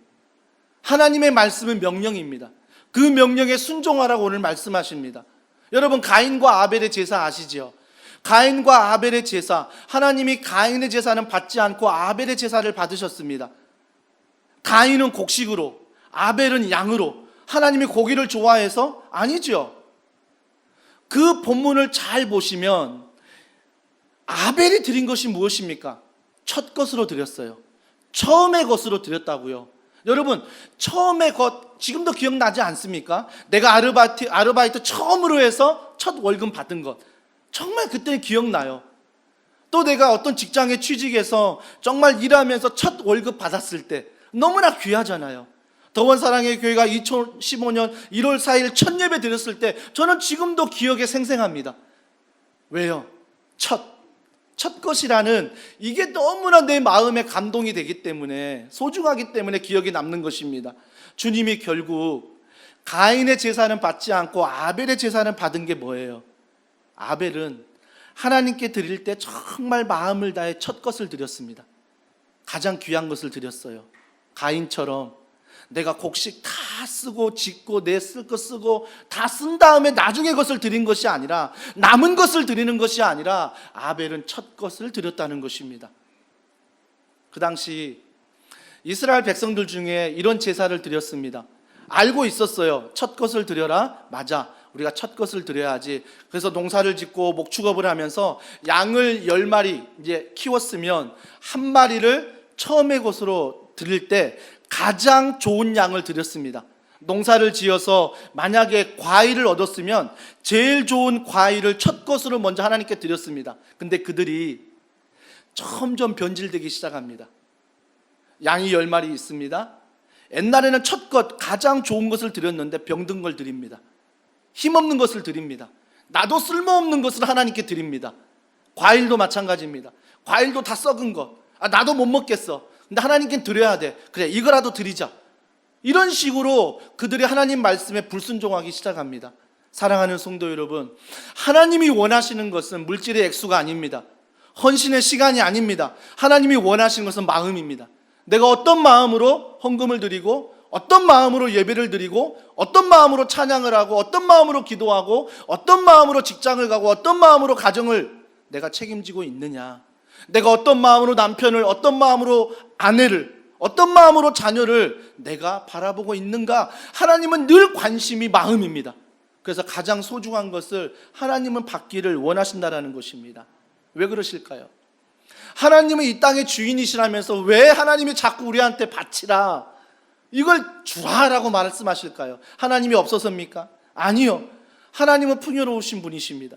하나님의 말씀은 명령입니다. 그 명령에 순종하라고 오늘 말씀하십니다. 여러분, 가인과 아벨의 제사 아시죠? 가인과 아벨의 제사, 하나님이 가인의 제사는 받지 않고 아벨의 제사를 받으셨습니다. 가인은 곡식으로, 아벨은 양으로. 하나님이 고기를 좋아해서? 아니죠. 그 본문을 잘 보시면 아벨이 드린 것이 무엇입니까? 첫 것으로 드렸어요. 처음의 것으로 드렸다고요. 여러분, 처음의 것 지금도 기억나지 않습니까? 내가 아르바이트 처음으로 해서 첫 월급 받은 것. 정말 그때 기억나요. 또 내가 어떤 직장에 취직해서 정말 일하면서 첫 월급 받았을 때 너무나 귀하잖아요. 더원 사랑의 교회가 2015년 1월 4일 첫 예배 드렸을 때 저는 지금도 기억에 생생합니다. 왜요? 첫 것이라는 이게 너무나 내 마음에 감동이 되기 때문에, 소중하기 때문에 기억에 남는 것입니다. 주님이 결국 가인의 제사는 받지 않고 아벨의 제사는 받은 게 뭐예요? 아벨은 하나님께 드릴 때 정말 마음을 다해 첫 것을 드렸습니다. 가장 귀한 것을 드렸어요. 가인처럼 내가 곡식 다 쓰고 짓고 내 쓸 거 쓰고 다 쓴 다음에 나중에 것을 드린 것이 아니라, 남은 것을 드리는 것이 아니라 아벨은 첫 것을 드렸다는 것입니다. 그 당시 이스라엘 백성들 중에 이런 제사를 드렸습니다. 알고 있었어요. 첫 것을 드려라. 맞아, 우리가 첫 것을 드려야지. 그래서 농사를 짓고 목축업을 하면서 양을 10마리 이제 키웠으면 한 마리를 처음의 것으로 드릴 때 가장 좋은 양을 드렸습니다. 농사를 지어서 만약에 과일을 얻었으면 제일 좋은 과일을 첫 것으로 먼저 하나님께 드렸습니다. 근데 그들이 점점 변질되기 시작합니다. 양이 10마리 있습니다. 옛날에는 첫 것, 가장 좋은 것을 드렸는데 병든 걸 드립니다. 힘없는 것을 드립니다. 나도 쓸모없는 것을 하나님께 드립니다. 과일도 마찬가지입니다. 과일도 다 썩은 것, 나도 못 먹겠어. 근데 하나님께 드려야 돼. 그래, 이거라도 드리자. 이런 식으로 그들이 하나님 말씀에 불순종하기 시작합니다. 사랑하는 성도 여러분, 하나님이 원하시는 것은 물질의 액수가 아닙니다. 헌신의 시간이 아닙니다. 하나님이 원하시는 것은 마음입니다. 내가 어떤 마음으로 헌금을 드리고, 어떤 마음으로 예배를 드리고, 어떤 마음으로 찬양을 하고, 어떤 마음으로 기도하고, 어떤 마음으로 직장을 가고, 어떤 마음으로 가정을 내가 책임지고 있느냐, 내가 어떤 마음으로 남편을, 어떤 마음으로 아내를, 어떤 마음으로 자녀를 내가 바라보고 있는가. 하나님은 늘 관심이 마음입니다. 그래서 가장 소중한 것을 하나님은 받기를 원하신다라는 것입니다. 왜 그러실까요? 하나님은 이 땅의 주인이시라면서 왜 하나님이 자꾸 우리한테 바치라, 이걸 주라라고 말씀하실까요? 하나님이 없어서입니까? 아니요. 하나님은 풍요로우신 분이십니다.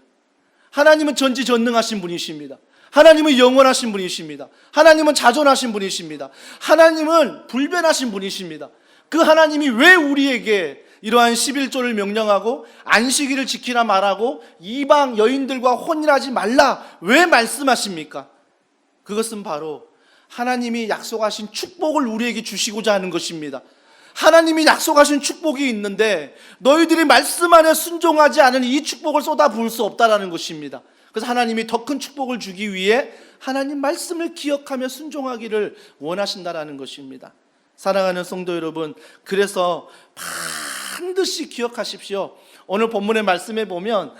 하나님은 전지전능하신 분이십니다. 하나님은 영원하신 분이십니다. 하나님은 자존하신 분이십니다. 하나님은 불변하신 분이십니다. 그 하나님이 왜 우리에게 이러한 11조를 명령하고 안식일을 지키라 말하고 이방 여인들과 혼인하지 말라 왜 말씀하십니까? 그것은 바로 하나님이 약속하신 축복을 우리에게 주시고자 하는 것입니다. 하나님이 약속하신 축복이 있는데 너희들이 말씀 안에 순종하지 않은 이 축복을 쏟아부을 수 없다라는 것입니다. 그래서 하나님이 더 큰 축복을 주기 위해 하나님 말씀을 기억하며 순종하기를 원하신다라는 것입니다. 사랑하는 성도 여러분, 그래서 반드시 기억하십시오. 오늘 본문의 말씀에 보면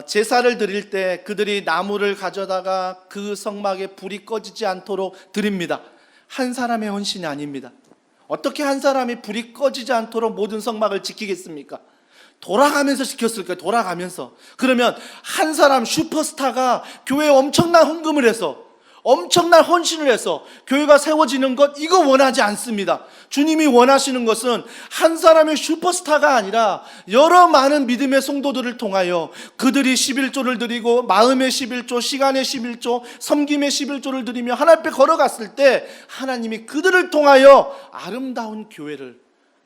제사를 드릴 때 그들이 나무를 가져다가 그 성막에 불이 꺼지지 않도록 드립니다. 한 사람의 헌신이 아닙니다. 어떻게 한 사람이 불이 꺼지지 않도록 모든 성막을 지키겠습니까? 돌아가면서 지켰을 거예요. 돌아가면서. 그러면 한 사람 슈퍼스타가 교회에 엄청난 헌금을 해서, 엄청난 헌신을 해서 교회가 세워지는 것, 이거 원하지 않습니다. 주님이 원하시는 것은 한 사람의 슈퍼스타가 아니라 여러 많은 믿음의 성도들을 통하여 그들이 11조를 드리고 마음의 11조, 시간의 11조, 섬김의 11조를 드리며 하나님 앞에 걸어갔을 때 하나님이 그들을 통하여 아름다운 교회를,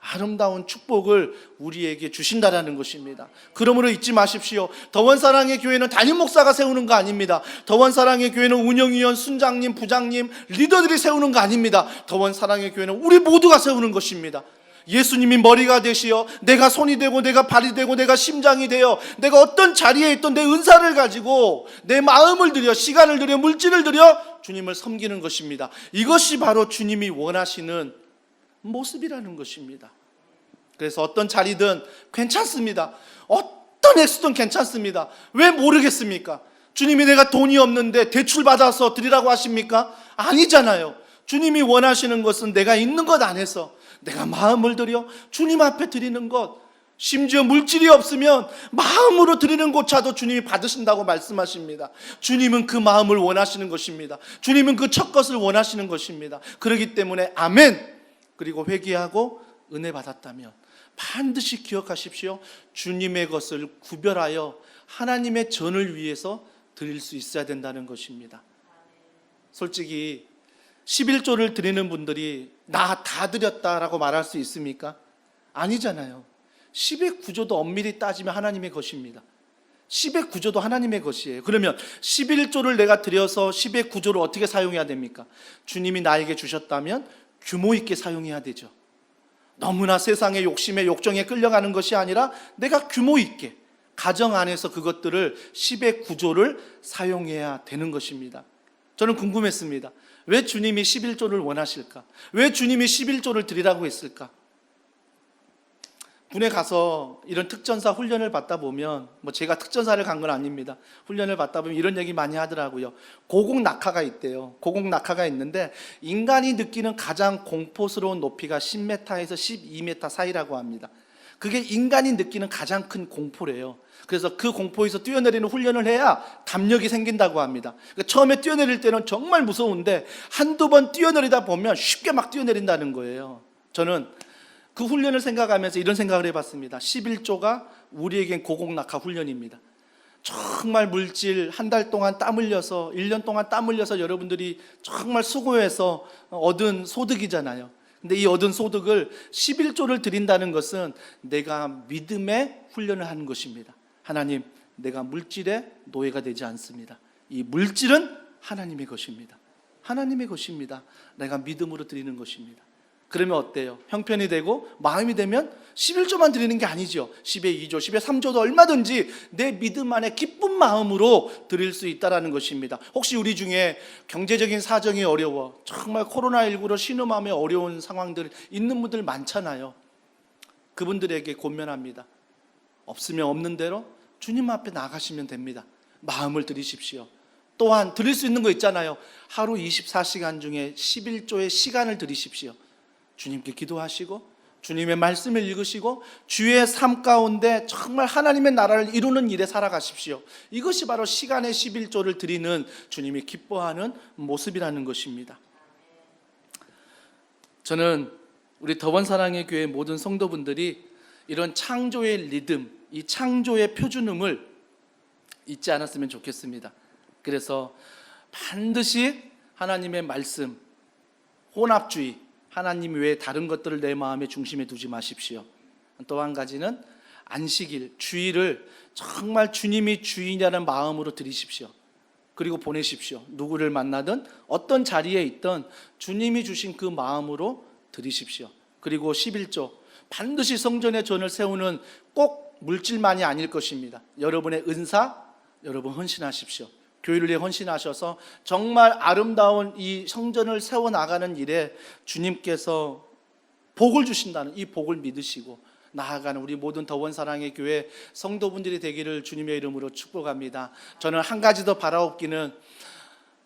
아름다운 축복을 우리에게 주신다라는 것입니다. 그러므로 잊지 마십시오. 더원사랑의 교회는 담임 목사가 세우는 거 아닙니다. 더원사랑의 교회는 운영위원, 순장님, 부장님, 리더들이 세우는 거 아닙니다. 더원사랑의 교회는 우리 모두가 세우는 것입니다. 예수님이 머리가 되시어 내가 손이 되고 내가 발이 되고 내가 심장이 되어 내가 어떤 자리에 있던 내 은사를 가지고 내 마음을 들여, 시간을 들여, 물질을 들여 주님을 섬기는 것입니다. 이것이 바로 주님이 원하시는 모습이라는 것입니다. 그래서 어떤 자리든 괜찮습니다. 어떤 액수든 괜찮습니다. 왜 모르겠습니까? 주님이 내가 돈이 없는데 대출 받아서 드리라고 하십니까? 아니잖아요. 주님이 원하시는 것은 내가 있는 것 안에서 내가 마음을 들여 주님 앞에 드리는 것, 심지어 물질이 없으면 마음으로 드리는 것조차도 주님이 받으신다고 말씀하십니다. 주님은 그 마음을 원하시는 것입니다. 주님은 그 첫 것을 원하시는 것입니다. 그렇기 때문에 아멘. 그리고 회개하고 은혜 받았다면 반드시 기억하십시오. 주님의 것을 구별하여 하나님의 전을 위해서 드릴 수 있어야 된다는 것입니다. 솔직히 11조를 드리는 분들이 나 다 드렸다라고 말할 수 있습니까? 아니잖아요. 10의 구조도 엄밀히 따지면 하나님의 것입니다. 10의 구조도 하나님의 것이에요. 그러면 11조를 내가 드려서 10의 구조를 어떻게 사용해야 됩니까? 주님이 나에게 주셨다면 규모 있게 사용해야 되죠. 너무나 세상의 욕심에 욕정에 끌려가는 것이 아니라 내가 규모 있게 가정 안에서 그것들을 10의 구조를 사용해야 되는 것입니다. 저는 궁금했습니다. 왜 주님이 11조를 원하실까? 왜 주님이 11조를 드리라고 했을까? 군에 가서 이런 특전사 훈련을 받다 보면, 제가 특전사를 간 건 아닙니다. 훈련을 받다 보면 이런 얘기 많이 하더라고요. 고공낙하가 있대요. 고공낙하가 있는데 인간이 느끼는 가장 공포스러운 높이가 10m에서 12m 사이라고 합니다. 그게 인간이 느끼는 가장 큰 공포래요. 그래서 그 공포에서 뛰어내리는 훈련을 해야 담력이 생긴다고 합니다. 그러니까 처음에 뛰어내릴 때는 정말 무서운데 한두 번 뛰어내리다 보면 쉽게 막 뛰어내린다는 거예요. 저는 그 훈련을 생각하면서 이런 생각을 해봤습니다. 11조가 우리에겐 고공낙하 훈련입니다. 정말 물질 한 달 동안 땀 흘려서 1년 동안 땀 흘려서 여러분들이 정말 수고해서 얻은 소득이잖아요. 근데 이 얻은 소득을 11조를 드린다는 것은 내가 믿음의 훈련을 하는 것입니다. 하나님, 내가 물질의 노예가 되지 않습니다. 이 물질은 하나님의 것입니다. 하나님의 것입니다. 내가 믿음으로 드리는 것입니다. 그러면 어때요? 형편이 되고 마음이 되면 11조만 드리는 게 아니죠. 10의 2조, 10의 3조도 얼마든지 내 믿음 안에 기쁜 마음으로 드릴 수 있다는 것입니다. 혹시 우리 중에 경제적인 사정이 어려워, 정말 코로나19로 신음하며 어려운 상황들 있는 분들 많잖아요. 그분들에게 권면합니다. 없으면 없는 대로 주님 앞에 나가시면 됩니다. 마음을 드리십시오. 또한 드릴 수 있는 거 있잖아요. 하루 24시간 중에 11조의 시간을 드리십시오. 주님께 기도하시고 주님의 말씀을 읽으시고 주의 삶 가운데 정말 하나님의 나라를 이루는 일에 살아가십시오. 이것이 바로 시간의 11조를 드리는 주님이 기뻐하는 모습이라는 것입니다. 저는 우리 더원사랑의 교회 모든 성도분들이 이런 창조의 리듬, 이 창조의 표준음을 잊지 않았으면 좋겠습니다. 그래서 반드시 하나님의 말씀, 혼합주의, 하나님 외에 다른 것들을 내 마음의 중심에 두지 마십시오. 또 한 가지는 안식일, 주일을 정말 주님이 주인이라는 마음으로 드리십시오. 그리고 보내십시오. 누구를 만나든 어떤 자리에 있든 주님이 주신 그 마음으로 드리십시오. 그리고 11조, 반드시 성전의 전을 세우는 꼭 물질만이 아닐 것입니다. 여러분의 은사, 여러분 헌신하십시오. 교회를 위해 헌신하셔서 정말 아름다운 이 성전을 세워나가는 일에 주님께서 복을 주신다는 이 복을 믿으시고 나아가는 우리 모든 더원사랑의 교회 성도분들이 되기를 주님의 이름으로 축복합니다. 저는 한 가지 더 바라옵기는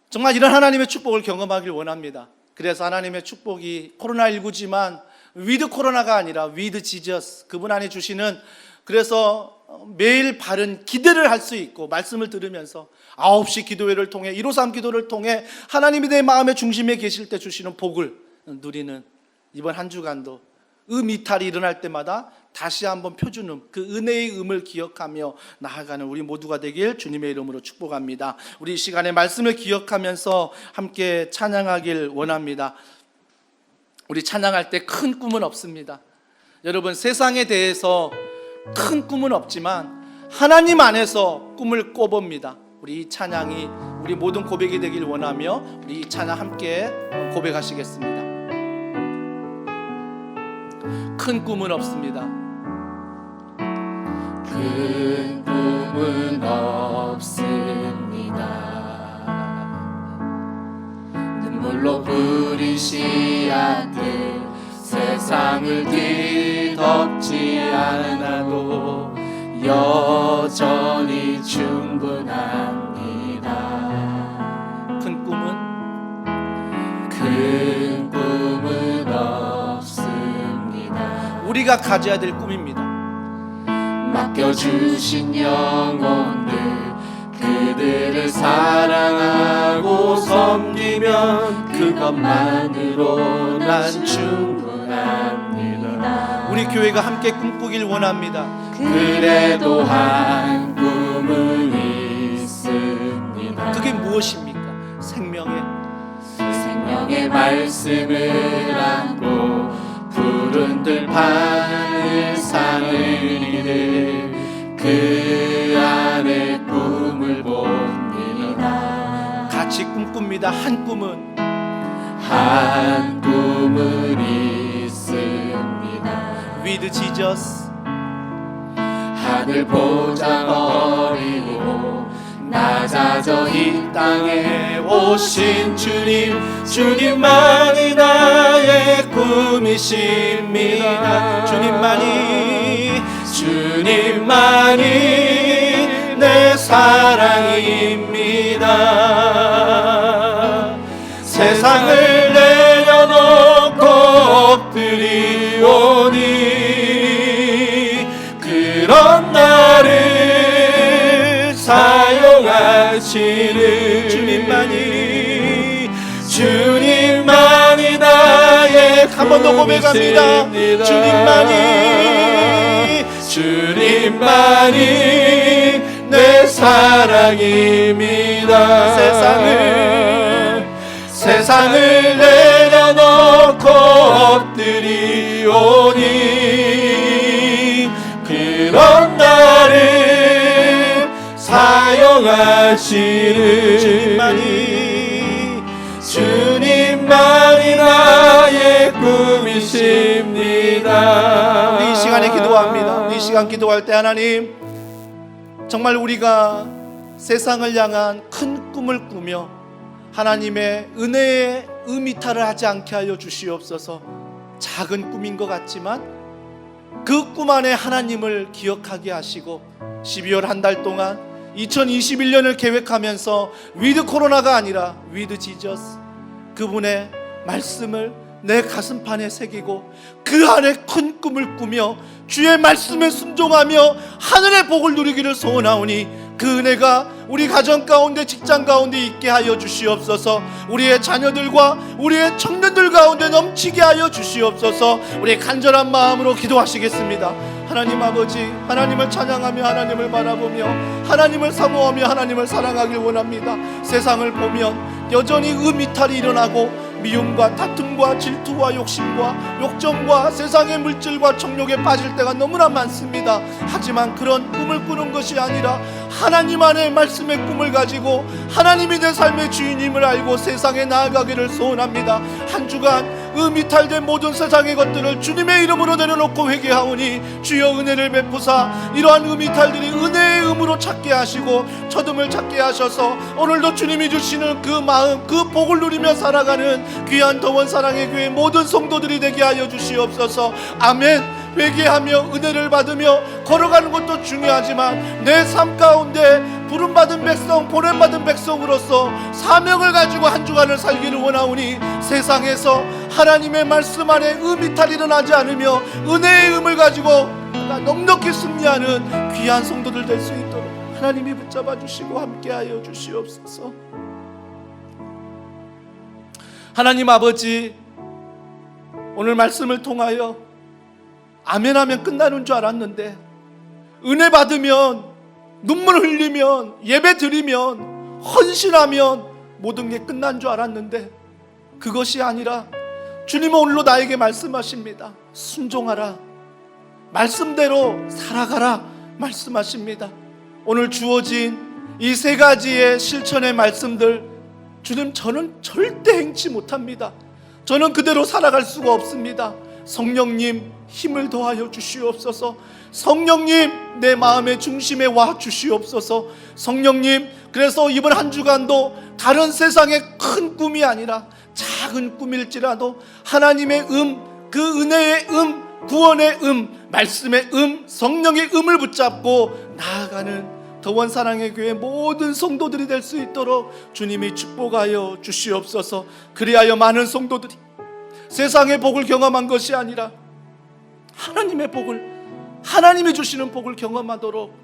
정말 이런 하나님의 축복을 경험하길 원합니다. 그래서 하나님의 축복이 코로나19지만 위드 코로나가 아니라 위드 지저스, 그분 안에 주시는, 그래서 매일 바른 기대를 할 수 있고 말씀을 들으면서 9시 기도회를 통해 153 기도를 통해 하나님이 내 마음의 중심에 계실 때 주시는 복을 누리는 이번 한 주간도 이탈이 일어날 때마다 다시 한번 표준음, 그 은혜의 음을 기억하며 나아가는 우리 모두가 되길 주님의 이름으로 축복합니다. 우리 이 시간에 말씀을 기억하면서 함께 찬양하길 원합니다. 우리 찬양할 때 큰 꿈은 없습니다. 여러분, 세상에 대해서 큰 꿈은 없지만 하나님 안에서 꿈을 꿔봅니다. 우리 이 찬양이 우리 모든 고백이 되길 원하며 우리 이 찬양 함께 고백하시겠습니다. 큰 꿈은 없습니다. 큰 꿈은 없습니다. 눈물로 뿌린 씨앗들 세상을 뒤덮지 않아도 여전히 충분합니다. 큰 꿈은 없습니다. 우리가 가져야 될 꿈입니다. 맡겨주신 영혼들 그들을 사랑하고 섬기면 그것만으로 난 충분합니다. 우리 교회가 함께 꿈꾸길 원합니다. 그래도 한 꿈은 무엇입니까? 생명의 생명의 말씀을 안고 푸른 들판을 사는 이들 그 안에 꿈을 봅니다. 같이 꿈꿉니다. 한 꿈은 한 꿈은 있습니다. With Jesus. 하늘 보자 버리고 낮아져 이 땅에 오신 주님, 주님만이 나의 꿈이십니다. 주님만이 내 사랑입니다. 세상을 내려놓고 엎드리오니 그런 나를 사용하시는 주님만이 나의 한 번 더 고백합니다. 주님만이 내 사랑입니다. 세상을 내려놓고 엎드리오니 그런 나를 사용하시는 주님만이 나의 꿈이십니다. 우리 이 시간에 기도합니다. 이 시간 기도할 때 하나님, 정말 우리가 세상을 향한 큰 꿈을 꾸며 하나님의 은혜의 음이탈을 하지 않게 하여 주시옵소서. 작은 꿈인 것 같지만 그 꿈 안에 하나님을 기억하게 하시고 12월 한 달 동안 2021년을 계획하면서 위드 코로나가 아니라 위드 지저스, 그분의 말씀을 내 가슴판에 새기고 그 안에 큰 꿈을 꾸며 주의 말씀에 순종하며 하늘의 복을 누리기를 소원하오니 그 은혜가 우리 가정 가운데, 직장 가운데 있게 하여 주시옵소서. 우리의 자녀들과 우리의 청년들 가운데 넘치게 하여 주시옵소서. 우리의 간절한 마음으로 기도하시겠습니다. 하나님 아버지, 하나님을 찬양하며 하나님을 바라보며 하나님을 사모하며 하나님을 사랑하길 원합니다. 세상을 보면 여전히 이탈이 일어나고 미움과 다툼과 질투와 욕심과 욕정과 세상의 물질과 정욕에 빠질 때가 너무나 많습니다. 하지만 그런 꿈을 꾸는 것이 아니라 하나님 안에 말씀의 꿈을 가지고 하나님이 내 삶의 주인임을 알고 세상에 나아가기를 소원합니다. 한 주간 이탈된 모든 세상의 것들을 주님의 이름으로 내려놓고 회개하오니 주여 은혜를 베푸사 이러한 이탈들이 은혜의 음으로 찾게 하시고 첫음을 찾게 하셔서 오늘도 주님이 주시는 그 마음, 그 복을 누리며 살아가는 귀한 더원 사랑의 교회 모든 성도들이 되게 하여 주시옵소서. 아멘. 회개하며 은혜를 받으며 걸어가는 것도 중요하지만 내 삶 가운데 부름받은 백성, 보냄받은 백성으로서 사명을 가지고 한 주간을 살기를 원하오니 세상에서 하나님의 말씀 안에 이탈이 일어나지 않으며 은혜의 음을 가지고 넉넉히 승리하는 귀한 성도들 될 수 있도록 하나님이 붙잡아 주시고 함께하여 주시옵소서. 하나님 아버지, 오늘 말씀을 통하여 아멘하면 끝나는 줄 알았는데 은혜 받으면 눈물 흘리면 예배 드리면 헌신하면 모든 게 끝난 줄 알았는데 그것이 아니라 주님은 오늘로 나에게 말씀하십니다. 순종하라, 말씀대로 살아가라 말씀하십니다. 오늘 주어진 이 세 가지의 실천의 말씀들, 주님, 저는 절대 행치 못합니다. 저는 그대로 살아갈 수가 없습니다. 성령님, 힘을 더하여 주시옵소서. 성령님, 내 마음의 중심에 와 주시옵소서. 성령님, 그래서 이번 한 주간도 다른 세상의 큰 꿈이 아니라 작은 꿈일지라도 하나님의 그 은혜의 구원의 말씀의 성령의 음을 붙잡고 나아가는 더원 사랑의 교회 모든 성도들이 될 수 있도록 주님이 축복하여 주시옵소서. 그리하여 많은 성도들이 세상의 복을 경험한 것이 아니라 하나님의 복을, 하나님이 주시는 복을 경험하도록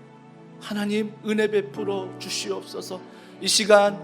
하나님 은혜 베풀어 주시옵소서. 이 시간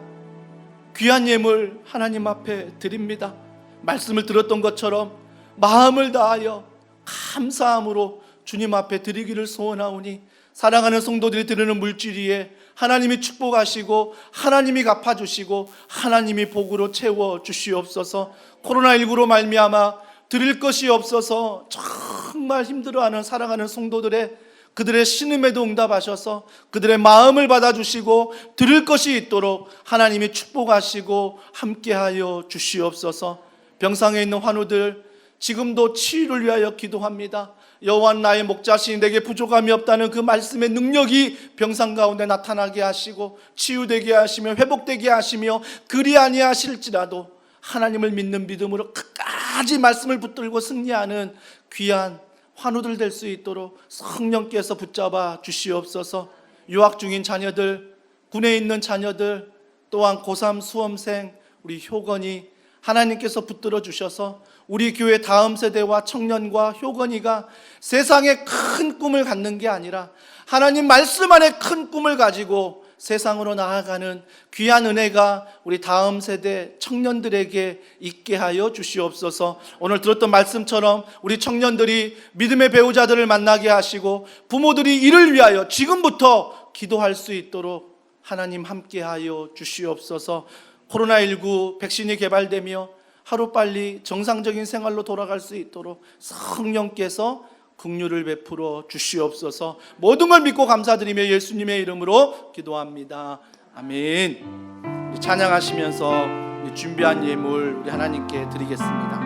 귀한 예물 하나님 앞에 드립니다. 말씀을 들었던 것처럼 마음을 다하여 감사함으로 주님 앞에 드리기를 소원하오니 사랑하는 성도들이 드리는 물질위에 하나님이 축복하시고 하나님이 갚아주시고 하나님이 복으로 채워주시옵소서. 코로나19로 말미암아 드릴 것이 없어서 정말 힘들어하는 사랑하는 성도들의 그들의 신음에도 응답하셔서 그들의 마음을 받아주시고 드릴 것이 있도록 하나님이 축복하시고 함께하여 주시옵소서. 병상에 있는 환우들 지금도 치유를 위하여 기도합니다. 여호와 나의 목자시니 내게 부족함이 없다는 그 말씀의 능력이 병상 가운데 나타나게 하시고 치유되게 하시며 회복되게 하시며 그리 아니하실지라도 하나님을 믿는 믿음으로 끝까지 말씀을 붙들고 승리하는 귀한 환우들 될 수 있도록 성령께서 붙잡아 주시옵소서. 유학 중인 자녀들, 군에 있는 자녀들, 또한 고3 수험생 우리 효건이 하나님께서 붙들어 주셔서 우리 교회 다음 세대와 청년과 효건이가 세상에 큰 꿈을 갖는 게 아니라 하나님 말씀 안에 큰 꿈을 가지고 세상으로 나아가는 귀한 은혜가 우리 다음 세대 청년들에게 있게 하여 주시옵소서. 오늘 들었던 말씀처럼 우리 청년들이 믿음의 배우자들을 만나게 하시고 부모들이 이를 위하여 지금부터 기도할 수 있도록 하나님 함께 하여 주시옵소서. 코로나19 백신이 개발되며 하루빨리 정상적인 생활로 돌아갈 수 있도록 성령께서 긍휼을 베풀어 주시옵소서. 모든 걸 믿고 감사드리며 예수님의 이름으로 기도합니다. 아멘. 우리 찬양하시면서 우리 준비한 예물 우리 하나님께 드리겠습니다.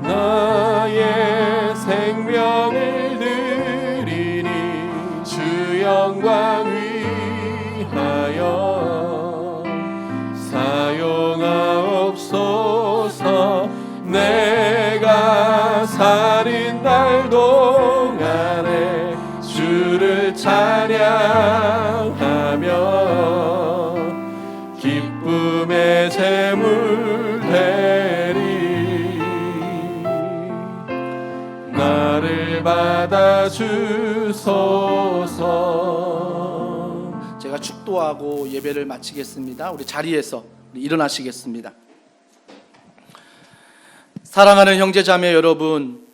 나의 생명을 드리니 주 영광 위하여 사용하옵소서. 내가 살인 날 동안에 주를 찬양하며 기쁨의 제물 되리. 나를 받아주소서. 제가 축도하고 예배를 마치겠습니다. 우리 자리에서 우리 일어나시겠습니다. 사랑하는 형제자매 여러분,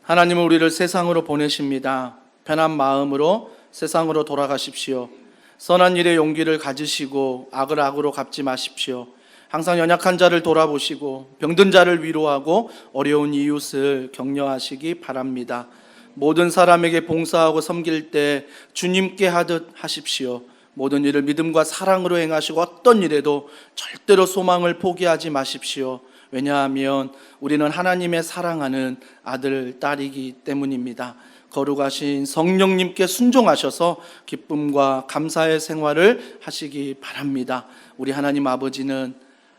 하나님은 우리를 세상으로 보내십니다. 편한 마음으로 세상으로 돌아가십시오. 선한 일에 용기를 가지시고 악을 악으로 갚지 마십시오. 항상 연약한 자를 돌아보시고 병든 자를 위로하고 어려운 이웃을 격려하시기 바랍니다. 모든 사람에게 봉사하고 섬길 때 주님께 하듯 하십시오. 모든 일을 믿음과 사랑으로 행하시고 어떤 일에도 절대로 소망을 포기하지 마십시오. 왜냐하면 우리는 하나님의 사랑하는 아들, 딸이기 때문입니다. 거룩하신 성령님께 순종하셔서 기쁨과 감사의 생활을 하시기 바랍니다. 우리 하나님 아버지는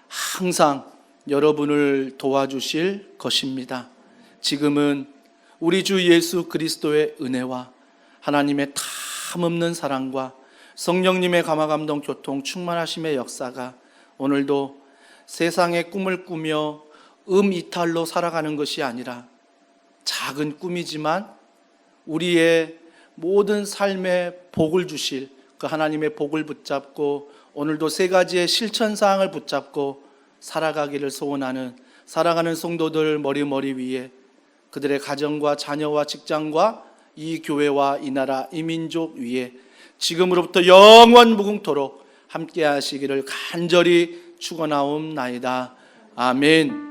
항상 여러분을 도와주실 것입니다. 지금은 우리 주 예수 그리스도의 은혜와 하나님의 탐없는 사랑과 성령님의 감화감동 교통 충만하심의 역사가 오늘도 세상의 꿈을 꾸며 이탈로 살아가는 것이 아니라 작은 꿈이지만 우리의 모든 삶에 복을 주실 그 하나님의 복을 붙잡고 오늘도 세 가지의 실천사항을 붙잡고 살아가기를 소원하는 사랑하는 성도들 머리 위에 그들의 가정과 자녀와 직장과 이 교회와 이 나라 이 민족 위에 지금으로부터 영원 무궁토록 함께 하시기를 간절히 축원하옵나이다. 아멘.